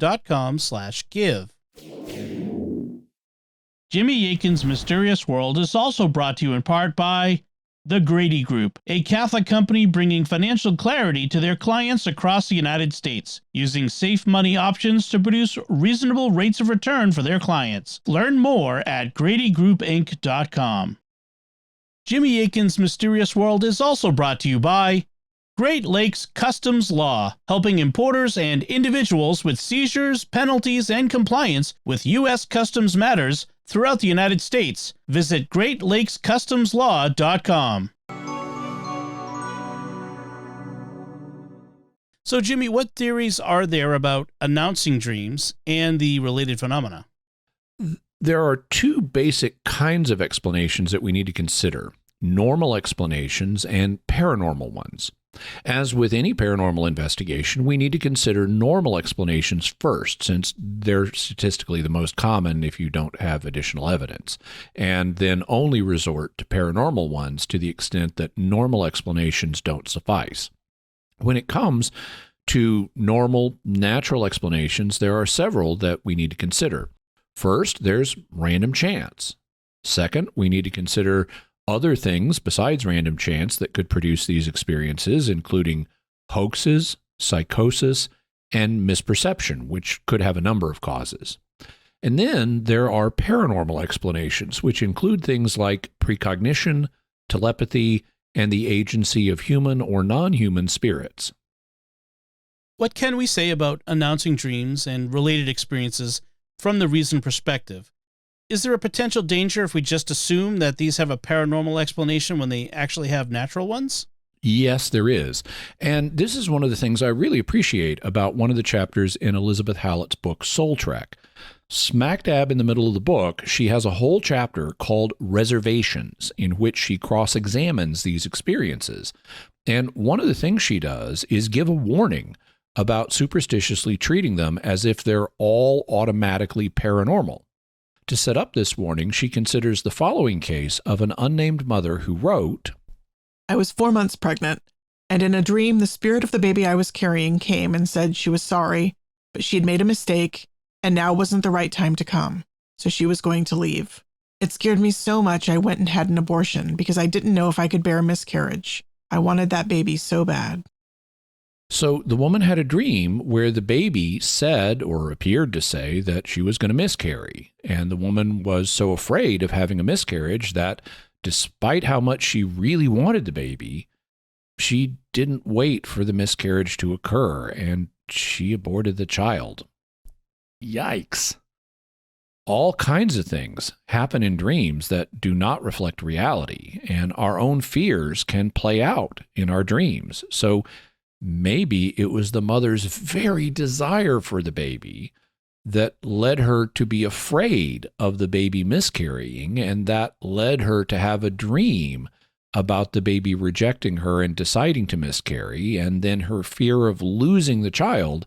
Jimmy Akin's Mysterious World is also brought to you in part by The Grady Group, a Catholic company bringing financial clarity to their clients across the United States, using safe money options to produce reasonable rates of return for their clients. Learn more at GradyGroupInc.com. Jimmy Akin's Mysterious World is also brought to you by Great Lakes Customs Law, helping importers and individuals with seizures, penalties, and compliance with U.S. customs matters throughout the United States. Visit GreatLakesCustomsLaw.com. So, Jimmy, what theories are there about announcing dreams and the related phenomena? There are two basic kinds of explanations that we need to consider: normal explanations and paranormal ones. As with any paranormal investigation, we need to consider normal explanations first, since they're statistically the most common if you don't have additional evidence, and then only resort to paranormal ones to the extent that normal explanations don't suffice. When it comes to normal, natural explanations, there are several that we need to consider. First, there's random chance. Second, we need to consider other things besides random chance that could produce these experiences, including hoaxes, psychosis, and misperception, which could have a number of causes. And then there are paranormal explanations, which include things like precognition, telepathy, and the agency of human or non-human spirits. What can we say about announcing dreams and related experiences from the reason perspective? Is there a potential danger if we just assume that these have a paranormal explanation when they actually have natural ones? Yes, there is. And this is one of the things I really appreciate about one of the chapters in Elizabeth Hallett's book, Soul Trek. Smack dab in the middle of the book, she has a whole chapter called Reservations, in which she cross-examines these experiences. And one of the things she does is give a warning about superstitiously treating them as if they're all automatically paranormal. To set up this warning, she considers the following case of an unnamed mother who wrote, I was 4 months pregnant, and in a dream, the spirit of the baby I was carrying came and said she was sorry, but she had made a mistake, and now wasn't the right time to come, so she was going to leave. It scared me so much I went and had an abortion because I didn't know if I could bear a miscarriage. I wanted that baby so bad. So the woman had a dream where the baby said or appeared to say that she was going to miscarry. And the woman was so afraid of having a miscarriage that despite how much she really wanted the baby, she didn't wait for the miscarriage to occur and she aborted the child. Yikes. All kinds of things happen in dreams that do not reflect reality, and our own fears can play out in our dreams. So maybe it was the mother's very desire for the baby that led her to be afraid of the baby miscarrying, and that led her to have a dream about the baby rejecting her and deciding to miscarry, and then her fear of losing the child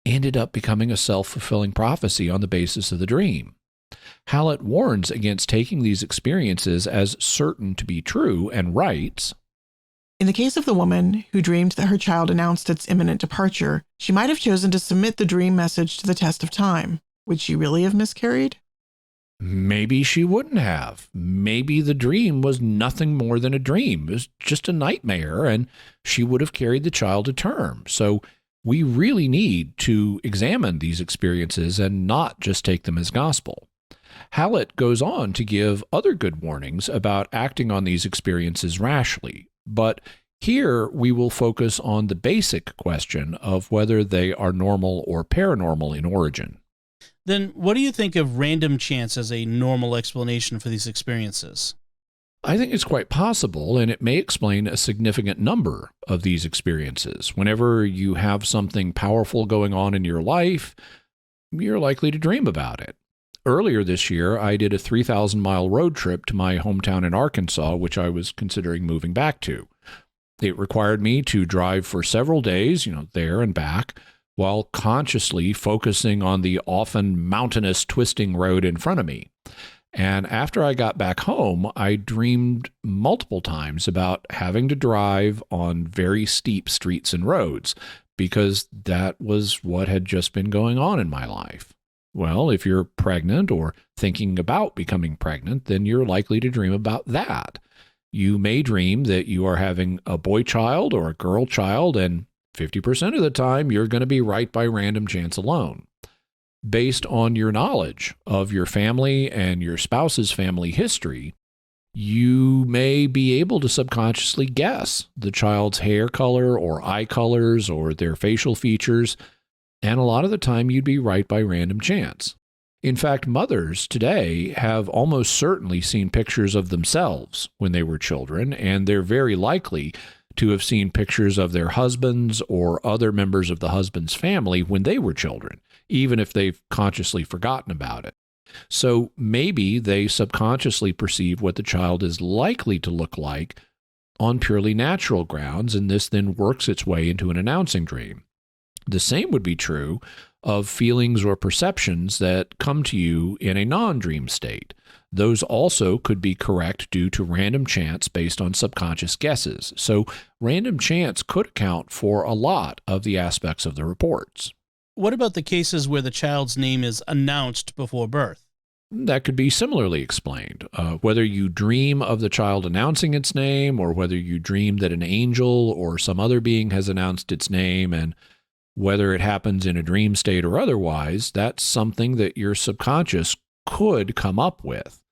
ended up becoming a self-fulfilling prophecy on the basis of the dream. Hallett warns against taking these experiences as certain to be true and writes, In the case of the woman who dreamed that her child announced its imminent departure, she might have chosen to submit the dream message to the test of time. Would she really have miscarried? Maybe she wouldn't have. Maybe the dream was nothing more than a dream. It was just a nightmare, and she would have carried the child to term. So we really need to examine these experiences and not just take them as gospel. Hallett goes on to give other good warnings about acting on these experiences rashly, but here we will focus on the basic question of whether they are normal or paranormal in origin. Then what do you think of random chance as a normal explanation for these experiences? I think it's quite possible, and it may explain a significant number of these experiences. Whenever you have something powerful going on in your life, you're likely to dream about it. Earlier this year, I did a 3,000-mile road trip to my hometown in Arkansas, which I was considering moving back to. It required me to drive for several days, there and back, while consciously focusing on the often mountainous, twisting road in front of me. And after I got back home, I dreamed multiple times about having to drive on very steep streets and roads, because that was what had just been going on in my life. Well, if you're pregnant or thinking about becoming pregnant, then you're likely to dream about that. You may dream that you are having a boy child or a girl child, and 50% of the time you're going to be right by random chance alone. Based on your knowledge of your family and your spouse's family history, you may be able to subconsciously guess the child's hair color or eye colors or their facial features, and a lot of the time you'd be right by random chance. In fact, mothers today have almost certainly seen pictures of themselves when they were children, and they're very likely to have seen pictures of their husbands or other members of the husband's family when they were children, even if they've consciously forgotten about it. So maybe they subconsciously perceive what the child is likely to look like on purely natural grounds, and this then works its way into an announcing dream. The same would be true of feelings or perceptions that come to you in a non-dream state. Those also could be correct due to random chance based on subconscious guesses. So random chance could account for a lot of the aspects of the reports. What about the cases where the child's name is announced before birth? That could be similarly explained. Whether you dream of the child announcing its name, or whether you dream that an angel or some other being has announced its name, and whether it happens in a dream state or otherwise, that's something that your subconscious could come up with.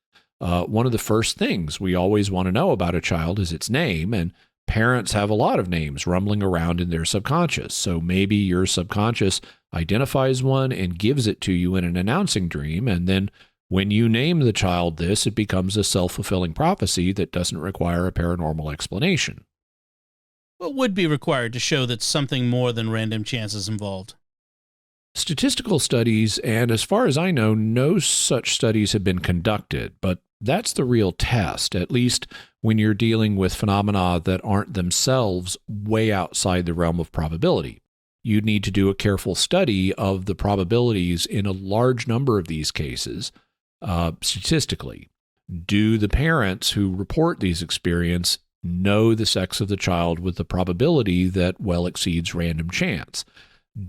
One of the first things we always want to know about a child is its name, and parents have a lot of names rumbling around in their subconscious. So maybe your subconscious identifies one and gives it to you in an announcing dream, and then when you name the child this, it becomes a self-fulfilling prophecy that doesn't require a paranormal explanation. What would be required to show that something more than random chance is involved? Statistical studies, and as far as I know, no such studies have been conducted, but that's the real test, at least when you're dealing with phenomena that aren't themselves way outside the realm of probability. You'd need to do a careful study of the probabilities in a large number of these cases, statistically. Do the parents who report these experiences know the sex of the child with the probability that well exceeds random chance?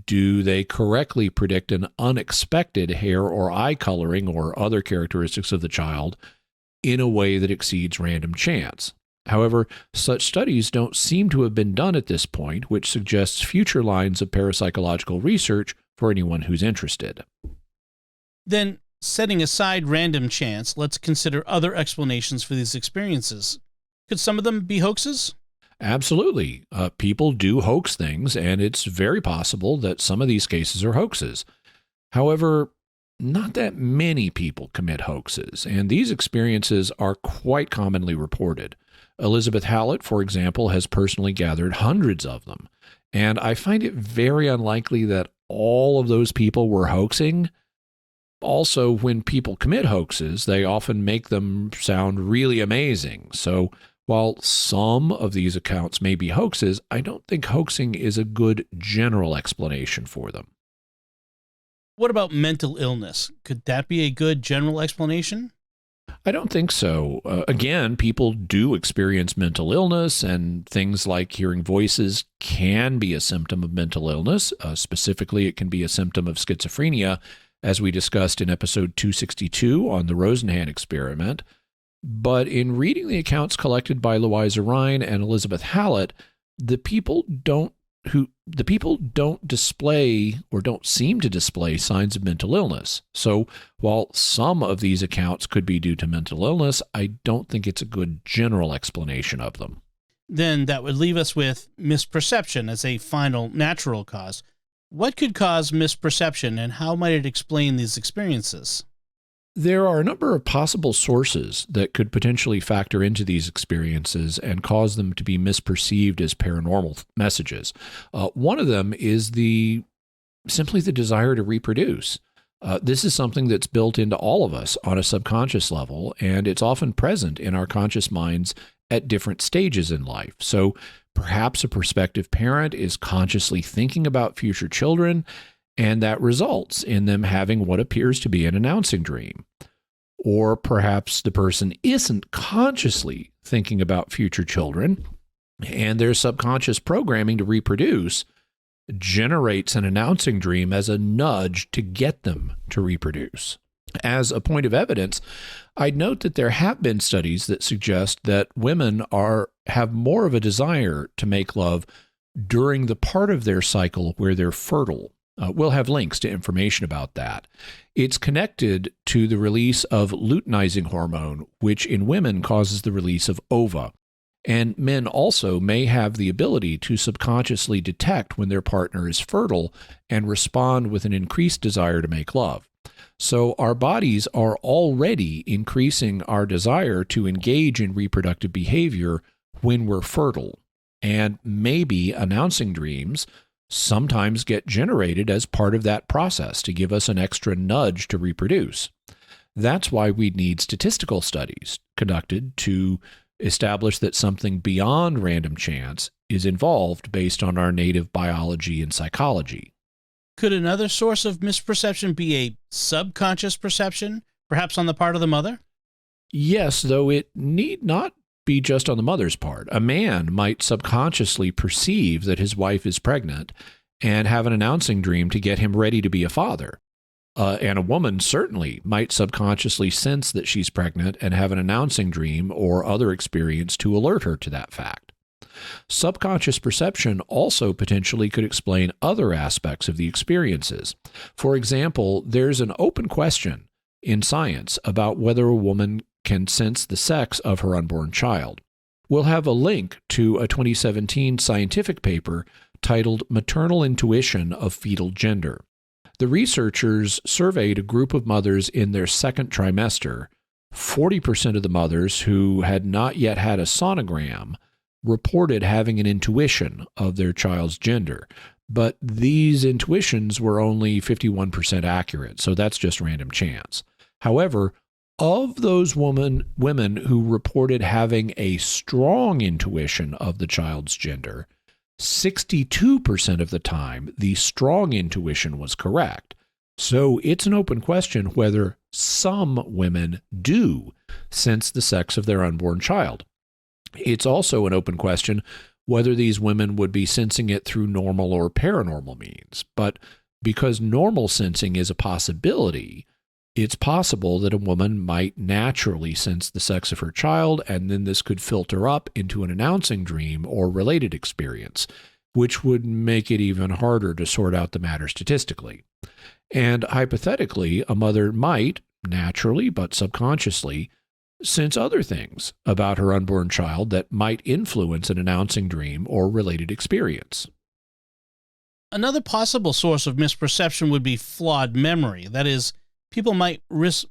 Do they correctly predict an unexpected hair or eye coloring or other characteristics of the child in a way that exceeds random chance? However, such studies don't seem to have been done at this point, which suggests future lines of parapsychological research for anyone who's interested. Then, setting aside random chance, let's consider other explanations for these experiences. Could some of them be hoaxes? Absolutely. People do hoax things, and it's very possible that some of these cases are hoaxes. However, not that many people commit hoaxes, and these experiences are quite commonly reported. Elizabeth Hallett, for example, has personally gathered hundreds of them, and I find it very unlikely that all of those people were hoaxing. Also, when people commit hoaxes, they often make them sound really amazing. So while some of these accounts may be hoaxes, I don't think hoaxing is a good general explanation for them. What about mental illness? Could that be a good general explanation? I don't think so. Again, people do experience mental illness, and things like hearing voices can be a symptom of mental illness. Specifically, it can be a symptom of schizophrenia, as we discussed in episode 262 on the Rosenhan experiment. But in reading the accounts collected by Louisa Rhine and Elizabeth Hallett, the people don't display or don't seem to display signs of mental illness. So while some of these accounts could be due to mental illness, I don't think it's a good general explanation of them. Then that would leave us with misperception as a final natural cause. What could cause misperception, and how might it explain these experiences? There are a number of possible sources that could potentially factor into these experiences and cause them to be misperceived as paranormal messages. One of them is simply the desire to reproduce. This is something that's built into all of us on a subconscious level, and it's often present in our conscious minds at different stages in life. So perhaps a prospective parent is consciously thinking about future children, and that results in them having what appears to be an announcing dream. Or perhaps the person isn't consciously thinking about future children, and their subconscious programming to reproduce generates an announcing dream as a nudge to get them to reproduce. As a point of evidence, I'd note that there have been studies that suggest that women have more of a desire to make love during the part of their cycle where they're fertile. We'll have links to information about that. It's connected to the release of luteinizing hormone, which in women causes the release of ova. And men also may have the ability to subconsciously detect when their partner is fertile and respond with an increased desire to make love. So our bodies are already increasing our desire to engage in reproductive behavior when we're fertile. And maybe announcing dreams sometimes get generated as part of that process to give us an extra nudge to reproduce. That's why we need statistical studies conducted to establish that something beyond random chance is involved based on our native biology and psychology. Could another source of misperception be a subconscious perception, perhaps on the part of the mother? Yes, though it need not be just on the mother's part. A man might subconsciously perceive that his wife is pregnant and have an announcing dream to get him ready to be a father. And a woman certainly might subconsciously sense that she's pregnant and have an announcing dream or other experience to alert her to that fact. Subconscious perception also potentially could explain other aspects of the experiences. For example, there's an open question in science about whether a woman can sense the sex of her unborn child. We'll have a link to a 2017 scientific paper titled Maternal Intuition of Fetal Gender. The researchers surveyed a group of mothers in their second trimester. 40% of the mothers who had not yet had a sonogram reported having an intuition of their child's gender, but these intuitions were only 51% accurate, so that's just random chance. However, of those women who reported having a strong intuition of the child's gender, 62% of the time, the strong intuition was correct. So it's an open question whether some women do sense the sex of their unborn child. It's also an open question whether these women would be sensing it through normal or paranormal means. But because normal sensing is a possibility, it's possible that a woman might naturally sense the sex of her child, and then this could filter up into an announcing dream or related experience, which would make it even harder to sort out the matter statistically. And hypothetically, a mother might, naturally but subconsciously, sense other things about her unborn child that might influence an announcing dream or related experience. Another possible source of misperception would be flawed memory. That is, people might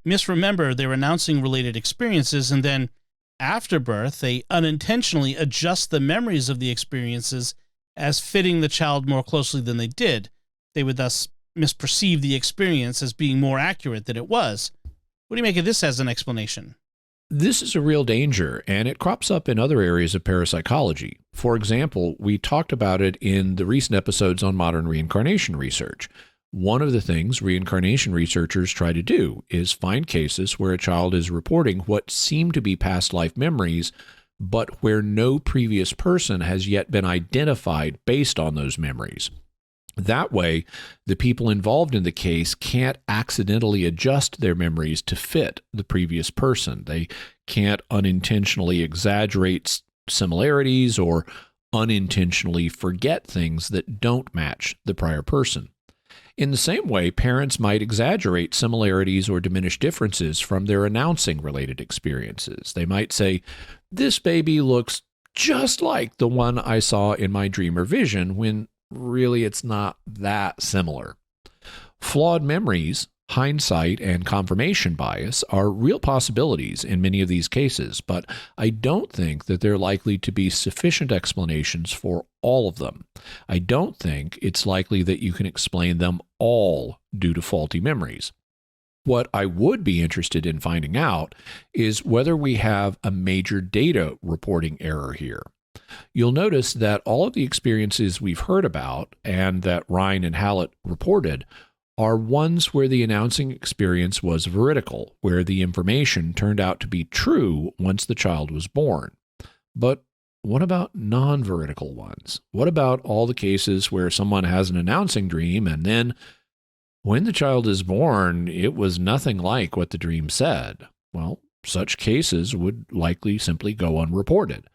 misremember their announcing-related experiences, and then, after birth, they unintentionally adjust the memories of the experiences as fitting the child more closely than they did. They would thus misperceive the experience as being more accurate than it was. What do you make of this as an explanation? This is a real danger, and it crops up in other areas of parapsychology. For example, we talked about it in the recent episodes on modern reincarnation research. One of the things reincarnation researchers try to do is find cases where a child is reporting what seem to be past life memories, but where no previous person has yet been identified based on those memories. That way, the people involved in the case can't accidentally adjust their memories to fit the previous person. They can't unintentionally exaggerate similarities or unintentionally forget things that don't match the prior person. In the same way, parents might exaggerate similarities or diminish differences from their announcing-related experiences. They might say, "This baby looks just like the one I saw in my dream or vision," when really it's not that similar. Flawed memories, hindsight, and confirmation bias are real possibilities in many of these cases, but I don't think that they're likely to be sufficient explanations for all of them. I don't think it's likely that you can explain them all due to faulty memories. What I would be interested in finding out is whether we have a major data reporting error here. You'll notice that all of the experiences we've heard about and that Ryan and Hallett reported are ones where the announcing experience was veridical, where the information turned out to be true once the child was born. But what about non-veridical ones? What about all the cases where someone has an announcing dream and then when the child is born, it was nothing like what the dream said? Well, such cases would likely simply go unreported.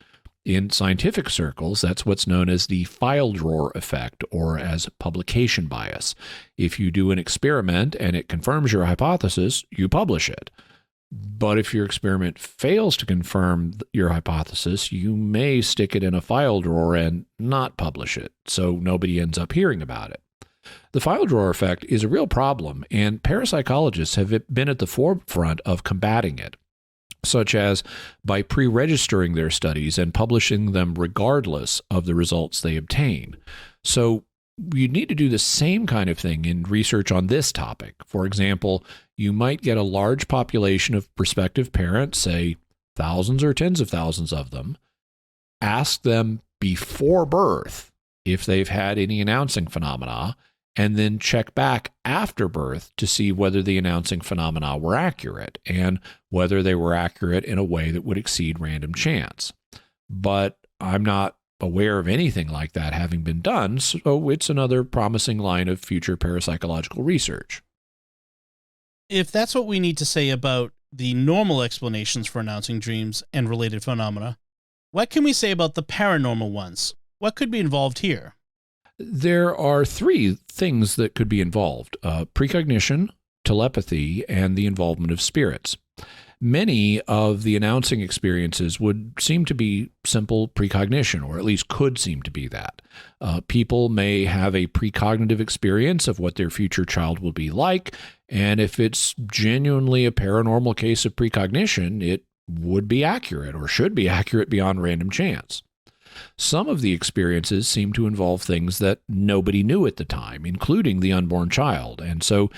In scientific circles, that's what's known as the file drawer effect, or as publication bias. If you do an experiment and it confirms your hypothesis, you publish it. But if your experiment fails to confirm your hypothesis, you may stick it in a file drawer and not publish it, so nobody ends up hearing about it. The file drawer effect is a real problem, and parapsychologists have been at the forefront of combating it, such as by pre-registering their studies and publishing them regardless of the results they obtain. So you need to do the same kind of thing in research on this topic. For example, you might get a large population of prospective parents, say thousands or tens of thousands of them, ask them before birth if they've had any announcing phenomena, and then check back after birth to see whether the announcing phenomena were accurate and whether they were accurate in a way that would exceed random chance. But I'm not aware of anything like that having been done, so it's another promising line of future parapsychological research. If that's what we need to say about the normal explanations for announcing dreams and related phenomena, what can we say about the paranormal ones? What could be involved here? There are three things that could be involved: precognition, telepathy, and the involvement of spirits. Many of the announcing experiences would seem to be simple precognition, or at least could seem to be that. People may have a precognitive experience of what their future child will be like, and if it's genuinely a paranormal case of precognition, it would be accurate or should be accurate beyond random chance. Some of the experiences seem to involve things that nobody knew at the time, including the unborn child, and so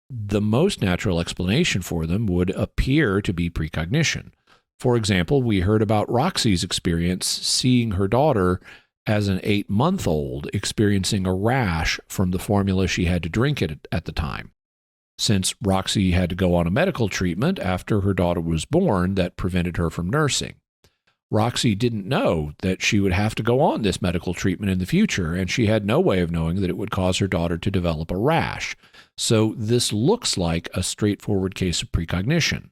the most natural explanation for them would appear to be precognition. For example, we heard about Roxy's experience seeing her daughter as an 8-month-old experiencing a rash from the formula she had to drink at the time. Since Roxy had to go on a medical treatment after her daughter was born that prevented her from nursing. Roxy didn't know that she would have to go on this medical treatment in the future, and she had no way of knowing that it would cause her daughter to develop a rash. So this looks like a straightforward case of precognition.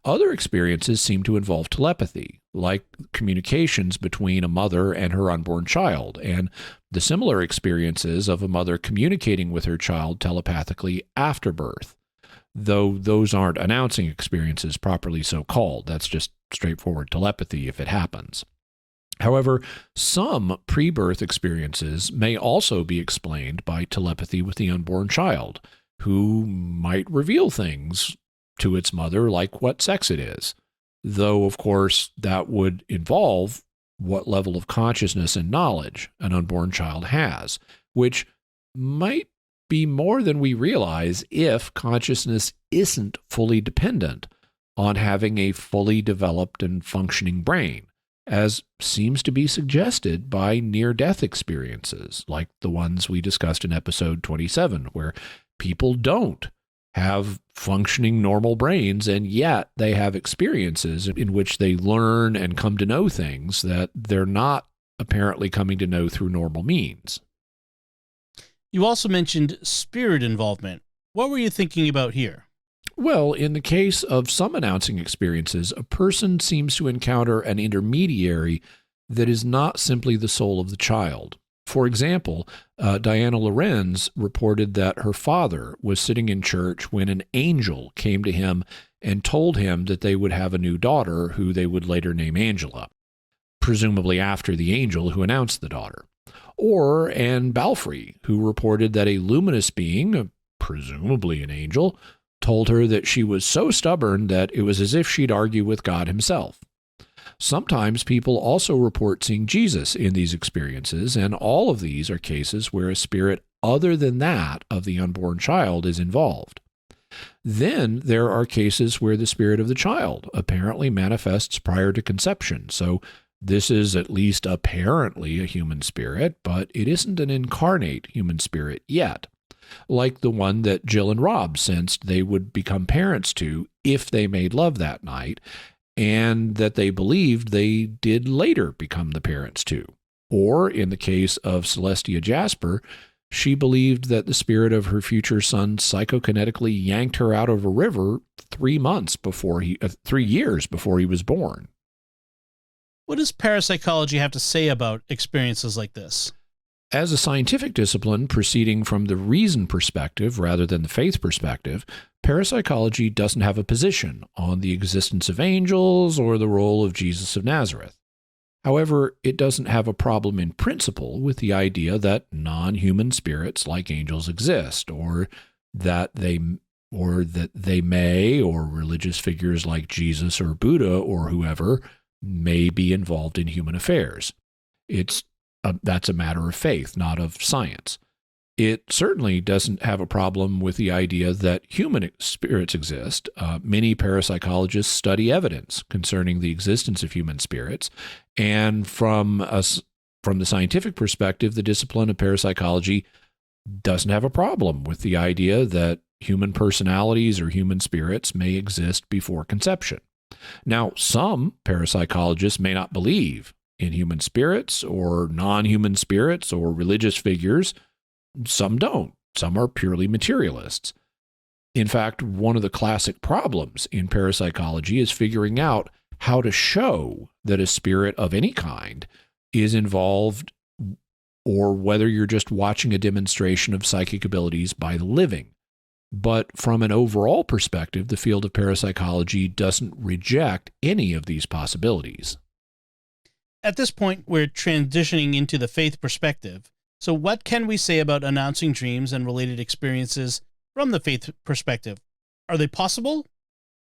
Other experiences seem to involve telepathy, like communications between a mother and her unborn child, and the similar experiences of a mother communicating with her child telepathically after birth. Though those aren't announcing experiences properly so called. That's just straightforward telepathy if it happens. However, some pre-birth experiences may also be explained by telepathy with the unborn child, who might reveal things to its mother like what sex it is. Though, of course, that would involve what level of consciousness and knowledge an unborn child has, which might be more than we realize if consciousness isn't fully dependent on having a fully developed and functioning brain, as seems to be suggested by near-death experiences, like the ones we discussed in episode 27, where people don't have functioning normal brains, and yet they have experiences in which they learn and come to know things that they're not apparently coming to know through normal means. You also mentioned spirit involvement. What were you thinking about here? Well, in the case of some announcing experiences, a person seems to encounter an intermediary that is not simply the soul of the child. For example, Diana Lorenz reported that her father was sitting in church when an angel came to him and told him that they would have a new daughter who they would later name Angela, presumably after the angel who announced the daughter. Or Anne Balfrey, who reported that a luminous being, presumably an angel, told her that she was so stubborn that it was as if she'd argue with God himself. Sometimes people also report seeing Jesus in these experiences, and all of these are cases where a spirit other than that of the unborn child is involved. Then there are cases where the spirit of the child apparently manifests prior to conception, so this is at least apparently a human spirit, but it isn't an incarnate human spirit yet, like the one that Jill and Rob sensed they would become parents to if they made love that night, and that they believed they did later become the parents to. Or, in the case of Celestia Jasper, she believed that the spirit of her future son psychokinetically yanked her out of a river 3 years before he was born. What does parapsychology have to say about experiences like this? As a scientific discipline proceeding from the reason perspective rather than the faith perspective, parapsychology doesn't have a position on the existence of angels or the role of Jesus of Nazareth. However, it doesn't have a problem in principle with the idea that non-human spirits like angels exist, or that they may, or religious figures like Jesus or Buddha or whoever, may be involved in human affairs. That's a matter of faith, not of science. It certainly doesn't have a problem with the idea that human spirits exist. Many parapsychologists study evidence concerning the existence of human spirits, and from the scientific perspective, the discipline of parapsychology doesn't have a problem with the idea that human personalities or human spirits may exist before conception. Now, some parapsychologists may not believe in human spirits or non-human spirits or religious figures. Some don't. Some are purely materialists. In fact, one of the classic problems in parapsychology is figuring out how to show that a spirit of any kind is involved, or whether you're just watching a demonstration of psychic abilities by the living. But from an overall perspective, the field of parapsychology doesn't reject any of these possibilities. At this point, we're transitioning into the faith perspective. So what can we say about announcing dreams and related experiences from the faith perspective? Are they possible?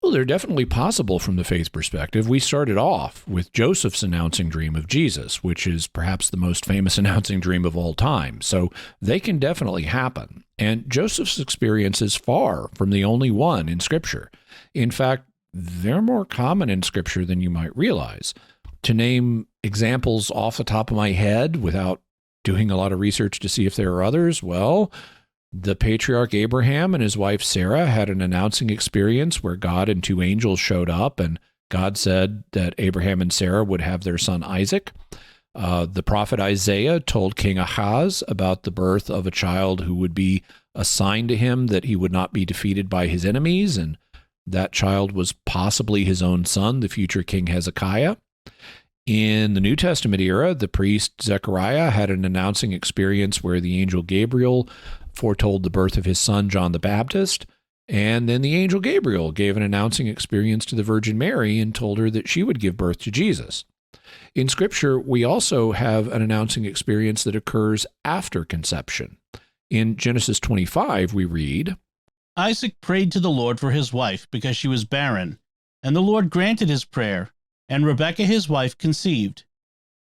Well, they're definitely possible from the faith perspective. We started off with Joseph's announcing dream of Jesus, which is perhaps the most famous announcing dream of all time. So they can definitely happen. And Joseph's experience is far from the only one in Scripture. In fact, they're more common in Scripture than you might realize. To name examples off the top of my head without doing a lot of research to see if there are others, well, the patriarch Abraham and his wife Sarah had an announcing experience where God and two angels showed up, and God said that Abraham and Sarah would have their son Isaac. The prophet Isaiah told King Ahaz about the birth of a child who would be a sign to him that he would not be defeated by his enemies, and that child was possibly his own son, the future King Hezekiah. In the New Testament era, the priest Zechariah had an announcing experience where the angel Gabriel foretold the birth of his son, John the Baptist, and then the angel Gabriel gave an announcing experience to the Virgin Mary and told her that she would give birth to Jesus. In Scripture, we also have an announcing experience that occurs after conception. In Genesis 25, we read, Isaac prayed to the Lord for his wife because she was barren, and the Lord granted his prayer, and Rebekah his wife conceived.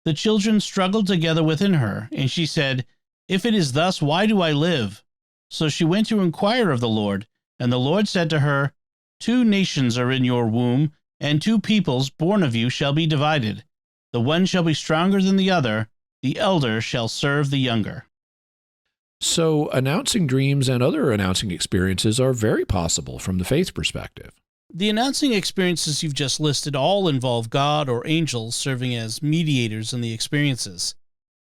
The children struggled together within her, and she said, If it is thus, why do I live? So she went to inquire of the Lord, and the Lord said to her, 2 nations are in your womb, and 2 peoples born of you shall be divided. The one shall be stronger than the other, the elder shall serve the younger. So announcing dreams and other announcing experiences are very possible from the faith perspective. The announcing experiences you've just listed all involve God or angels serving as mediators in the experiences.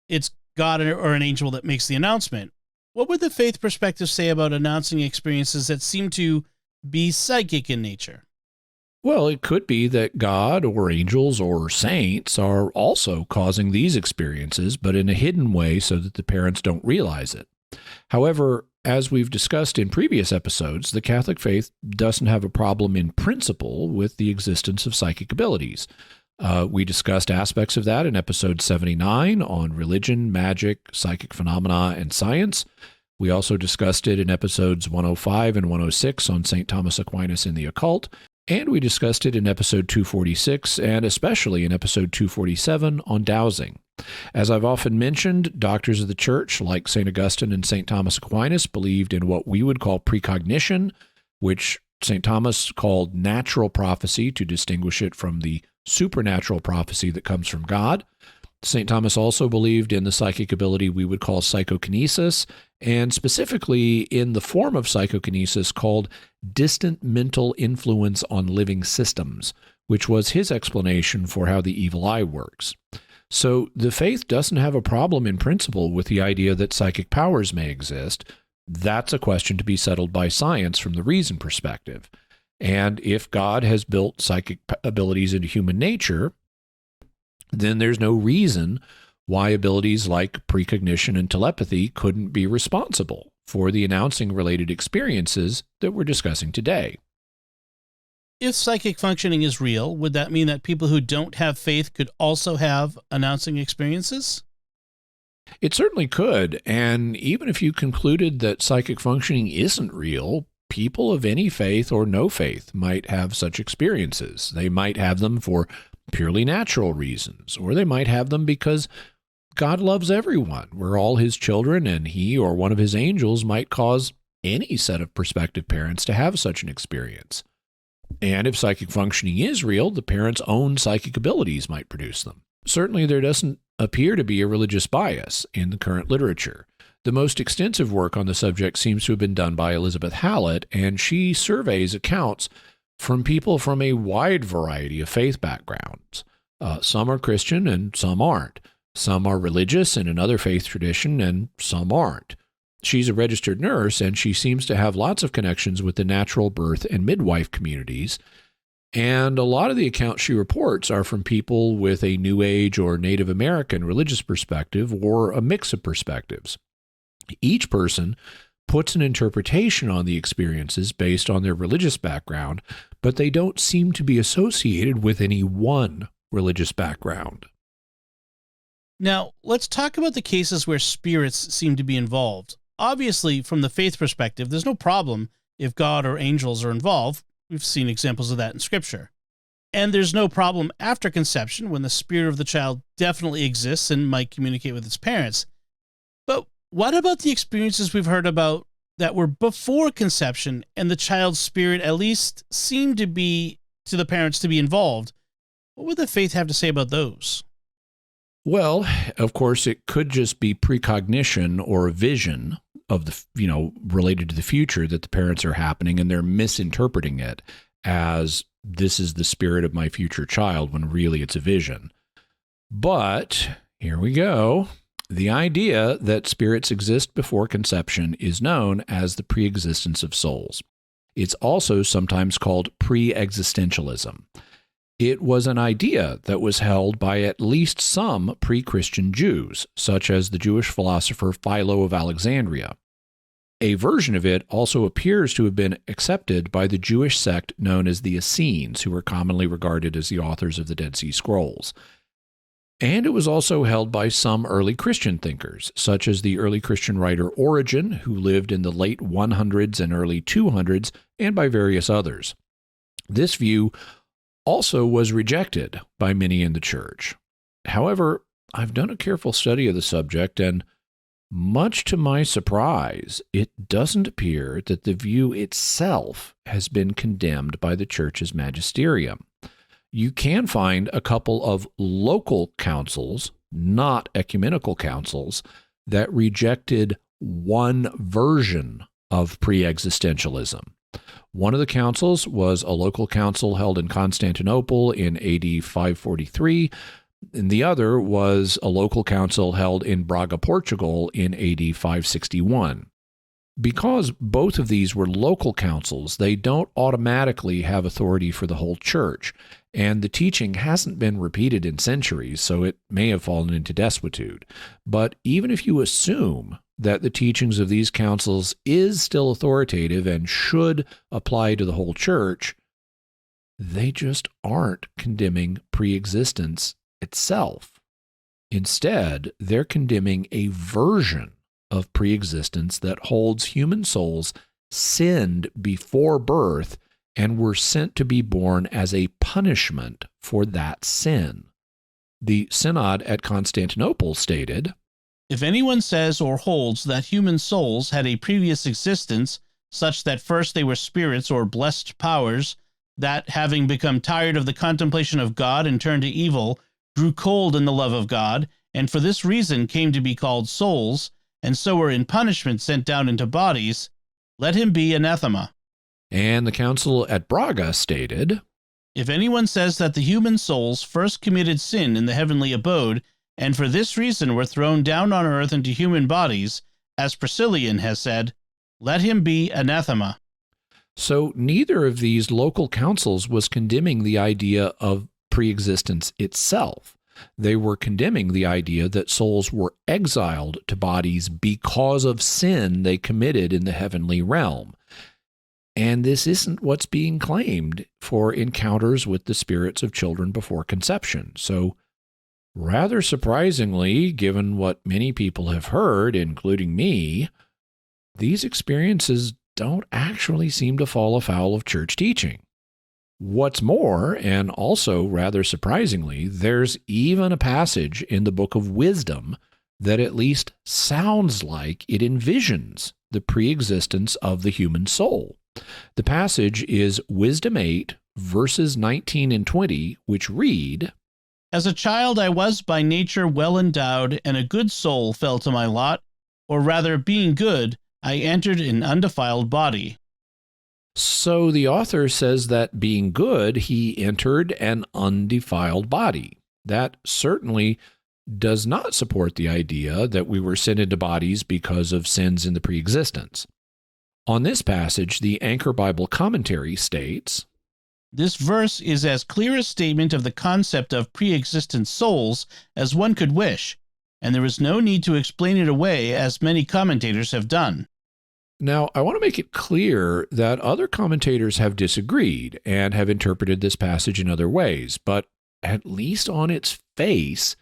It's God or an angel that makes the announcement. What would the faith perspective say about announcing experiences that seem to be psychic in nature? Well, it could be that God or angels or saints are also causing these experiences, but in a hidden way so that the parents don't realize it. However, as we've discussed in previous episodes, the Catholic faith doesn't have a problem in principle with the existence of psychic abilities. We discussed aspects of that in episode 79 on religion, magic, psychic phenomena, and science. We also discussed it in episodes 105 and 106 on St. Thomas Aquinas and the occult, and we discussed it in episode 246 and especially in episode 247 on dowsing. As I've often mentioned, doctors of the Church like St. Augustine and St. Thomas Aquinas believed in what we would call precognition, which St. Thomas called natural prophecy to distinguish it from the supernatural prophecy that comes from God. St. Thomas also believed in the psychic ability we would call psychokinesis, and specifically in the form of psychokinesis called distant mental influence on living systems, which was his explanation for how the evil eye works. So the faith doesn't have a problem in principle with the idea that psychic powers may exist. That's a question to be settled by science from the reason perspective. And if God has built psychic abilities into human nature, then there's no reason why abilities like precognition and telepathy couldn't be responsible for the announcing related experiences that we're discussing today. If psychic functioning is real, would that mean that people who don't have faith could also have announcing experiences? It certainly could, and even if you concluded that psychic functioning isn't real, people of any faith or no faith might have such experiences. They might have them for purely natural reasons, or they might have them because God loves everyone. We're all his children, and he or one of his angels might cause any set of prospective parents to have such an experience. And if psychic functioning is real, the parents' own psychic abilities might produce them. Certainly, there doesn't appear to be a religious bias in the current literature. The most extensive work on the subject seems to have been done by Elizabeth Hallett, and she surveys accounts from people from a wide variety of faith backgrounds. Some are Christian and some aren't. Some are religious in another faith tradition and some aren't. She's a registered nurse, and she seems to have lots of connections with the natural birth and midwife communities. And a lot of the accounts she reports are from people with a New Age or Native American religious perspective or a mix of perspectives. Each person puts an interpretation on the experiences based on their religious background, but they don't seem to be associated with any one religious background. Now, let's talk about the cases where spirits seem to be involved. Obviously, from the faith perspective, there's no problem if God or angels are involved. We've seen examples of that in Scripture. And there's no problem after conception when the spirit of the child definitely exists and might communicate with its parents. But what about the experiences we've heard about that were before conception and the child's spirit at least seemed to be to the parents to be involved? What would the faith have to say about those? Well, of course, it could just be precognition or a vision of the, related to the future that the parents are happening, and they're misinterpreting it as this is the spirit of my future child when really it's a vision. But here we go. The idea that spirits exist before conception is known as the preexistence of souls. It's also sometimes called pre-existentialism. It was an idea that was held by at least some pre-Christian Jews, such as the Jewish philosopher Philo of Alexandria. A version of it also appears to have been accepted by the Jewish sect known as the Essenes, who were commonly regarded as the authors of the Dead Sea Scrolls. And it was also held by some early Christian thinkers, such as the early Christian writer Origen, who lived in the late 100s and early 200s, and by various others. This view also was rejected by many in the church. However, I've done a careful study of the subject, and much to my surprise, it doesn't appear that the view itself has been condemned by the church's magisterium. You can find a couple of local councils, not ecumenical councils, that rejected one version of pre-existentialism. One of the councils was a local council held in Constantinople in AD 543, and the other was a local council held in Braga, Portugal in AD 561. Because both of these were local councils, they don't automatically have authority for the whole church, and the teaching hasn't been repeated in centuries, so it may have fallen into desuetude. But even if you assume that the teachings of these councils is still authoritative and should apply to the whole church, they just aren't condemning pre-existence itself. Instead, they're condemning a version of pre-existence that holds human souls sinned before birth and were sent to be born as a punishment for that sin. The Synod at Constantinople stated, "If anyone says or holds that human souls had a previous existence, such that first they were spirits or blessed powers, that, having become tired of the contemplation of God and turned to evil, grew cold in the love of God, and for this reason came to be called souls, and so were in punishment sent down into bodies, let him be anathema." And the council at Braga stated, "If anyone says that the human souls first committed sin in the heavenly abode, and for this reason were thrown down on earth into human bodies, as Priscillian has said, let him be anathema." So neither of these local councils was condemning the idea of pre-existence itself. They were condemning the idea that souls were exiled to bodies because of sin they committed in the heavenly realm. And this isn't what's being claimed for encounters with the spirits of children before conception. So, rather surprisingly, given what many people have heard, including me, these experiences don't actually seem to fall afoul of church teaching. What's more, and also rather surprisingly, there's even a passage in the Book of Wisdom that at least sounds like it envisions the pre-existence of the human soul. The passage is Wisdom 8, verses 19 and 20, which read, "As a child I was by nature well endowed, and a good soul fell to my lot. or rather, being good, I entered an undefiled body. So the author says that being good, he entered an undefiled body. That certainly does not support the idea that we were sent into bodies because of sins in the preexistence. On this passage, the Anchor Bible Commentary states, This verse is as clear a statement of the concept of pre-existent souls as one could wish, and there is no need to explain it away as many commentators have done. Now, I want to make it clear that other commentators have disagreed and have interpreted this passage in other ways, but at least on its face,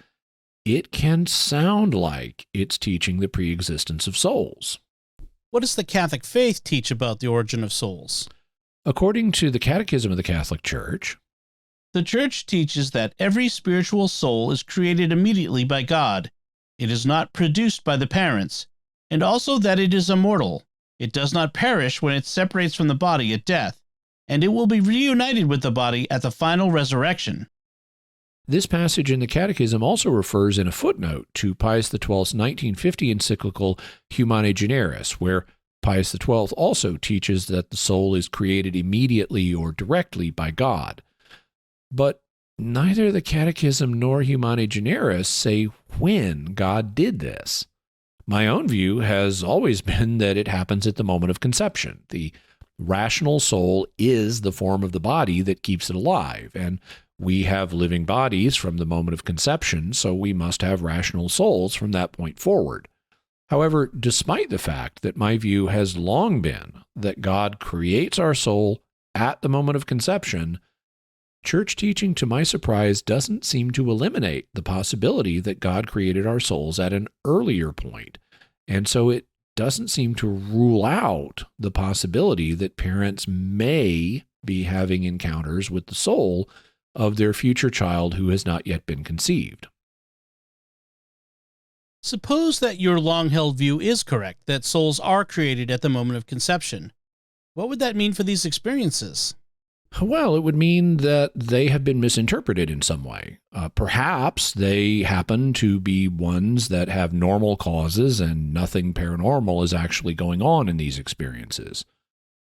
it can sound like it's teaching the preexistence of souls. What does the Catholic faith teach about the origin of souls? According to the Catechism of the Catholic Church, the Church teaches that every spiritual soul is created immediately by God. It is not produced by the parents, and also that it is immortal. It does not perish when it separates from the body at death, and it will be reunited with the body at the final resurrection. This passage in the Catechism also refers in a footnote to Pius XII's 1950 encyclical Humane Generis, where Pius XII also teaches that the soul is created immediately or directly by God. But neither the Catechism nor Humane Generis say when God did this. My own view has always been that it happens at the moment of conception. The rational soul is the form of the body that keeps it alive, and we have living bodies from the moment of conception, so we must have rational souls from that point forward. However, despite the fact that my view has long been that God creates our soul at the moment of conception, church teaching, to my surprise, doesn't seem to eliminate the possibility that God created our souls at an earlier point. And so it doesn't seem to rule out the possibility that parents may be having encounters with the soul of their future child who has not yet been conceived. Suppose that your long-held view is correct, that souls are created at the moment of conception. What would that mean for these experiences? Well, it would mean that they have been misinterpreted in some way. Perhaps they happen to be ones that have normal causes and nothing paranormal is actually going on in these experiences.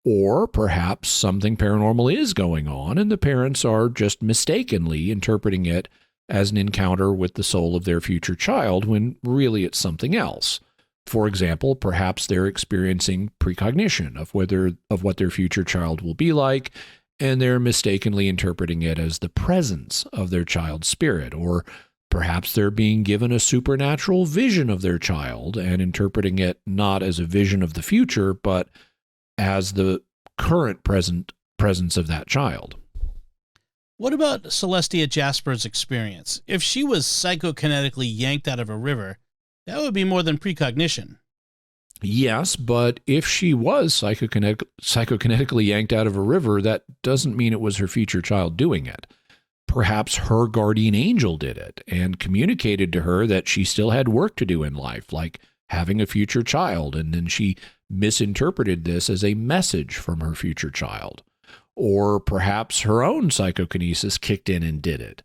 Or perhaps something paranormal is going on and the parents are just mistakenly interpreting it as an encounter with the soul of their future child when really it's something else. For example, perhaps they're experiencing precognition of what their future child will be like, and they're mistakenly interpreting it as the presence of their child's spirit. Or perhaps they're being given a supernatural vision of their child and interpreting it not as a vision of the future, but as the current presence of that child. What about Celestia Jasper's experience? If she was psychokinetically yanked out of a river, that would be more than precognition. Yes, but if she was psychokinetically yanked out of a river, that doesn't mean it was her future child doing it. Perhaps her guardian angel did it and communicated to her that she still had work to do in life, like having a future child, and then she misinterpreted this as a message from her future child. Or perhaps her own psychokinesis kicked in and did it.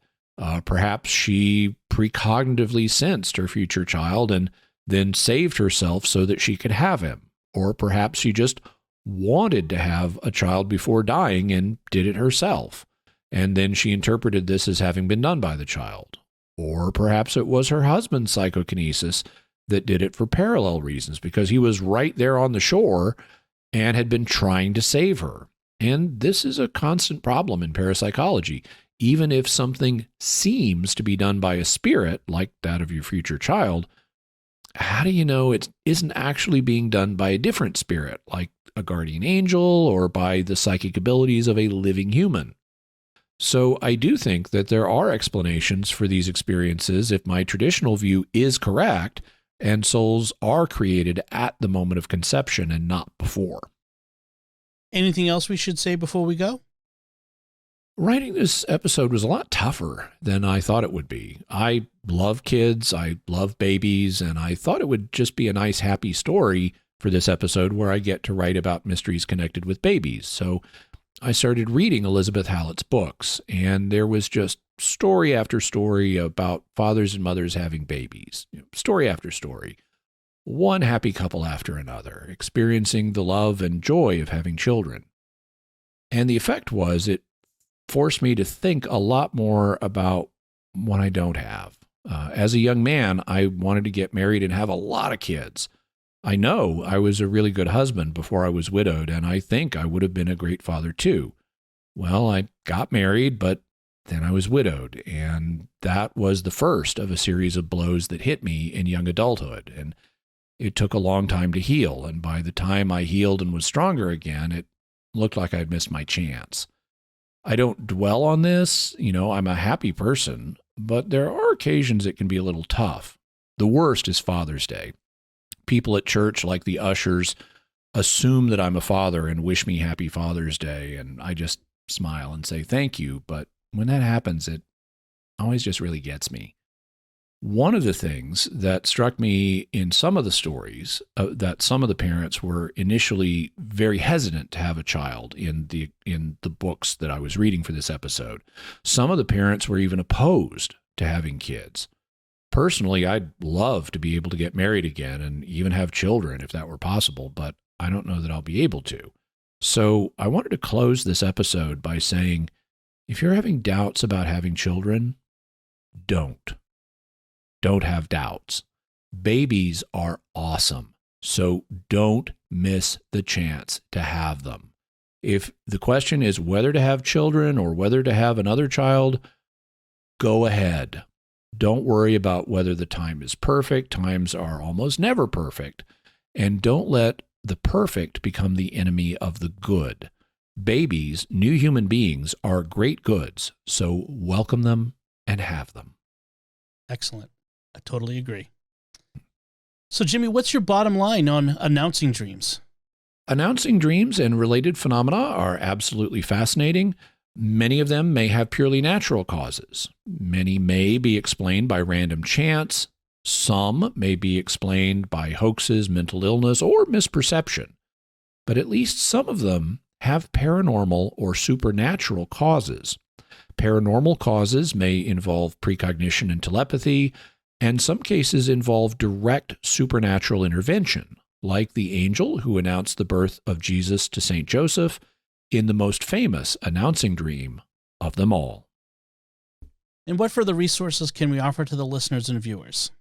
Perhaps she precognitively sensed her future child and then saved herself so that she could have him. Or perhaps she just wanted to have a child before dying and did it herself. And then she interpreted this as having been done by the child. Or perhaps it was her husband's psychokinesis that did it for parallel reasons, because he was right there on the shore and had been trying to save her. And this is a constant problem in parapsychology. Even if something seems to be done by a spirit, like that of your future child, how do you know it isn't actually being done by a different spirit, like a guardian angel or by the psychic abilities of a living human? So I do think that there are explanations for these experiences if my traditional view is correct, and souls are created at the moment of conception and not before. Anything else we should say before we go? Writing this episode was a lot tougher than I thought it would be. I love kids, I love babies, and I thought it would just be a nice, happy story for this episode where I get to write about mysteries connected with babies. So I started reading Elizabeth Hallett's books, and there was just story after story about fathers and mothers having babies, story after story. one happy couple after another, experiencing the love and joy of having children. And the effect was it forced me to think a lot more about what I don't have. As a young man, I wanted to get married and have a lot of kids. I know I was a really good husband before I was widowed, and I think I would have been a great father too. Well, I got married, but then I was widowed, and that was the first of a series of blows that hit me in young adulthood. And it took a long time to heal, and by the time I healed and was stronger again, it looked like I'd missed my chance. I don't dwell on this. I'm a happy person, but there are occasions it can be a little tough. The worst is Father's Day. People at church, like the ushers, assume that I'm a father and wish me happy Father's Day, and I just smile and say thank you, but when that happens, it always just really gets me. One of the things that struck me in some of the stories, that some of the parents were initially very hesitant to have a child in the books that I was reading for this episode. Some of the parents were even opposed to having kids. Personally, I'd love to be able to get married again and even have children if that were possible, but I don't know that I'll be able to. So I wanted to close this episode by saying, if you're having doubts about having children, don't have doubts. Babies are awesome, so don't miss the chance to have them. If the question is whether to have children or whether to have another child, go ahead. Don't worry about whether the time is perfect. Times are almost never perfect. And don't let the perfect become the enemy of the good. Babies, new human beings, are great goods, so welcome them and have them. Excellent. I totally agree. So, Jimmy, what's your bottom line on announcing dreams? Announcing dreams and related phenomena are absolutely fascinating. Many of them may have purely natural causes. Many may be explained by random chance. Some may be explained by hoaxes, mental illness, or misperception. But at least some of them have paranormal or supernatural causes. Paranormal causes may involve precognition and telepathy, and some cases involve direct supernatural intervention, like the angel who announced the birth of Jesus to St. Joseph in the most famous announcing dream of them all. And what further resources can we offer to the listeners and viewers?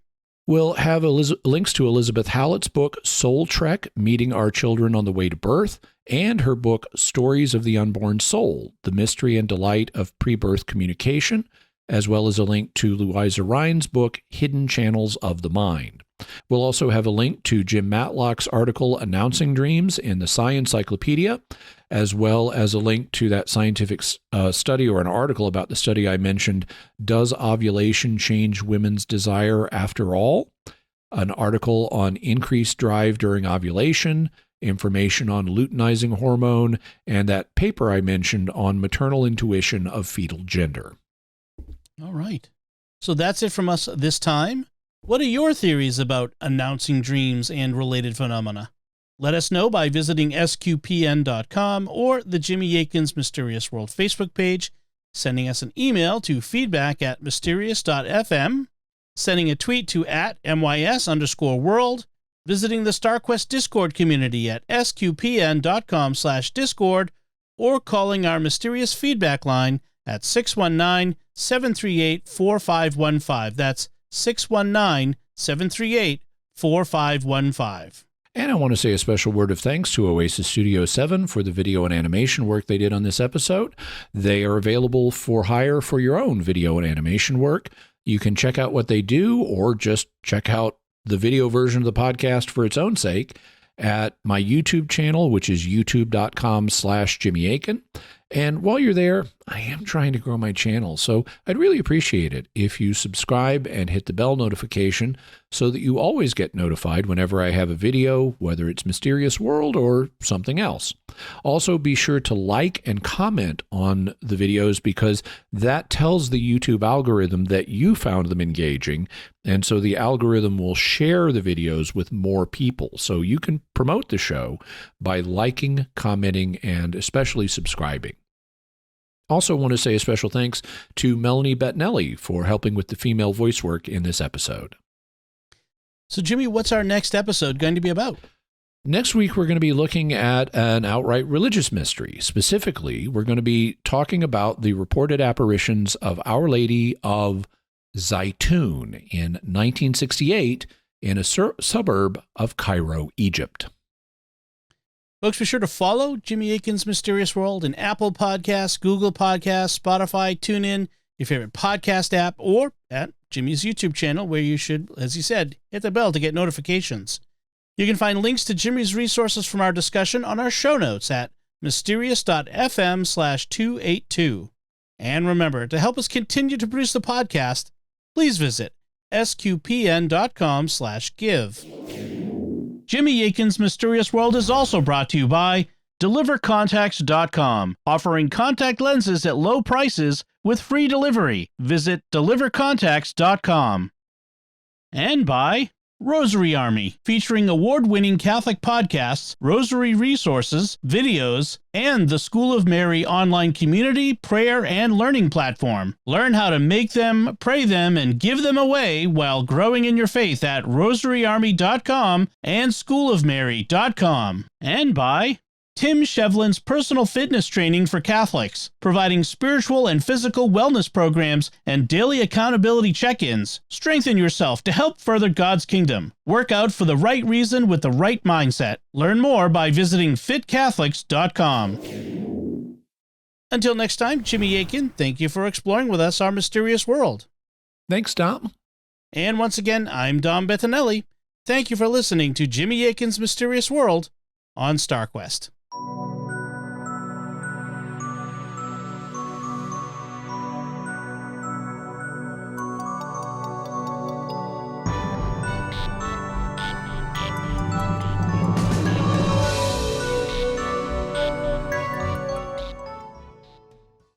We'll have links to Elizabeth Hallett's book, Soul Trek, Meeting Our Children on the Way to Birth, and her book, Stories of the Unborn Soul, The Mystery and Delight of Pre-Birth Communication, as well as a link to Louisa Rhine's book, Hidden Channels of the Mind. We'll also have a link to Jim Matlock's article, Announcing Dreams, in the Sciencyclopedia, as well as a link to that scientific study or an article about the study I mentioned, Does Ovulation Change Women's Desire After All? An article on increased drive during ovulation, information on luteinizing hormone, and that paper I mentioned on maternal intuition of fetal gender. All right. So that's it from us this time. What are your theories about announcing dreams and related phenomena? Let us know by visiting sqpn.com or the Jimmy Akin's Mysterious World Facebook page, sending us an email to feedback@mysterious.fm, sending a tweet to @MYS_world, visiting the StarQuest Discord community at sqpn.com/discord, or calling our mysterious feedback line at 619-738-4515. That's 619-738-4515. And I want to say a special word of thanks to Oasis Studio 7 for the video and animation work they did on this episode. They are available for hire for your own video and animation work. You can check out what they do or just check out the video version of the podcast for its own sake at my YouTube channel, which is youtube.com/Jimmy Akin. And while you're there, I am trying to grow my channel, so I'd really appreciate it if you subscribe and hit the bell notification so that you always get notified whenever I have a video, whether it's Mysterious World or something else. Also, be sure to like and comment on the videos because that tells the YouTube algorithm that you found them engaging, and so the algorithm will share the videos with more people. So you can promote the show by liking, commenting, and especially subscribing. Also want to say a special thanks to Melanie Bettinelli for helping with the female voice work in this episode. So, Jimmy, what's our next episode going to be about? Next week, we're going to be looking at an outright religious mystery. Specifically, we're going to be talking about the reported apparitions of Our Lady of Zaytun in 1968 in a suburb of Cairo, Egypt. Folks, be sure to follow Jimmy Akin's Mysterious World in Apple Podcasts, Google Podcasts, Spotify, TuneIn, your favorite podcast app, or at Jimmy's YouTube channel, where you should, as he said, hit the bell to get notifications. You can find links to Jimmy's resources from our discussion on our show notes at mysterious.fm/282. And remember, to help us continue to produce the podcast, please visit sqpn.com/give. Jimmy Akin's Mysterious World is also brought to you by DeliverContacts.com, offering contact lenses at low prices with free delivery. Visit DeliverContacts.com. And by Rosary Army, featuring award-winning Catholic podcasts, rosary resources, videos, and the School of Mary online community, prayer, and learning platform. Learn how to make them, pray them, and give them away while growing in your faith at rosaryarmy.com and schoolofmary.com. And by Tim Shevlin's personal fitness training for Catholics, providing spiritual and physical wellness programs and daily accountability check-ins. Strengthen yourself to help further God's kingdom. Work out for the right reason with the right mindset. Learn more by visiting fitcatholics.com. Until next time, Jimmy Akin, thank you for exploring with us our mysterious world. Thanks, Dom. And once again, I'm Dom Bettinelli. Thank you for listening to Jimmy Akin's Mysterious World on StarQuest.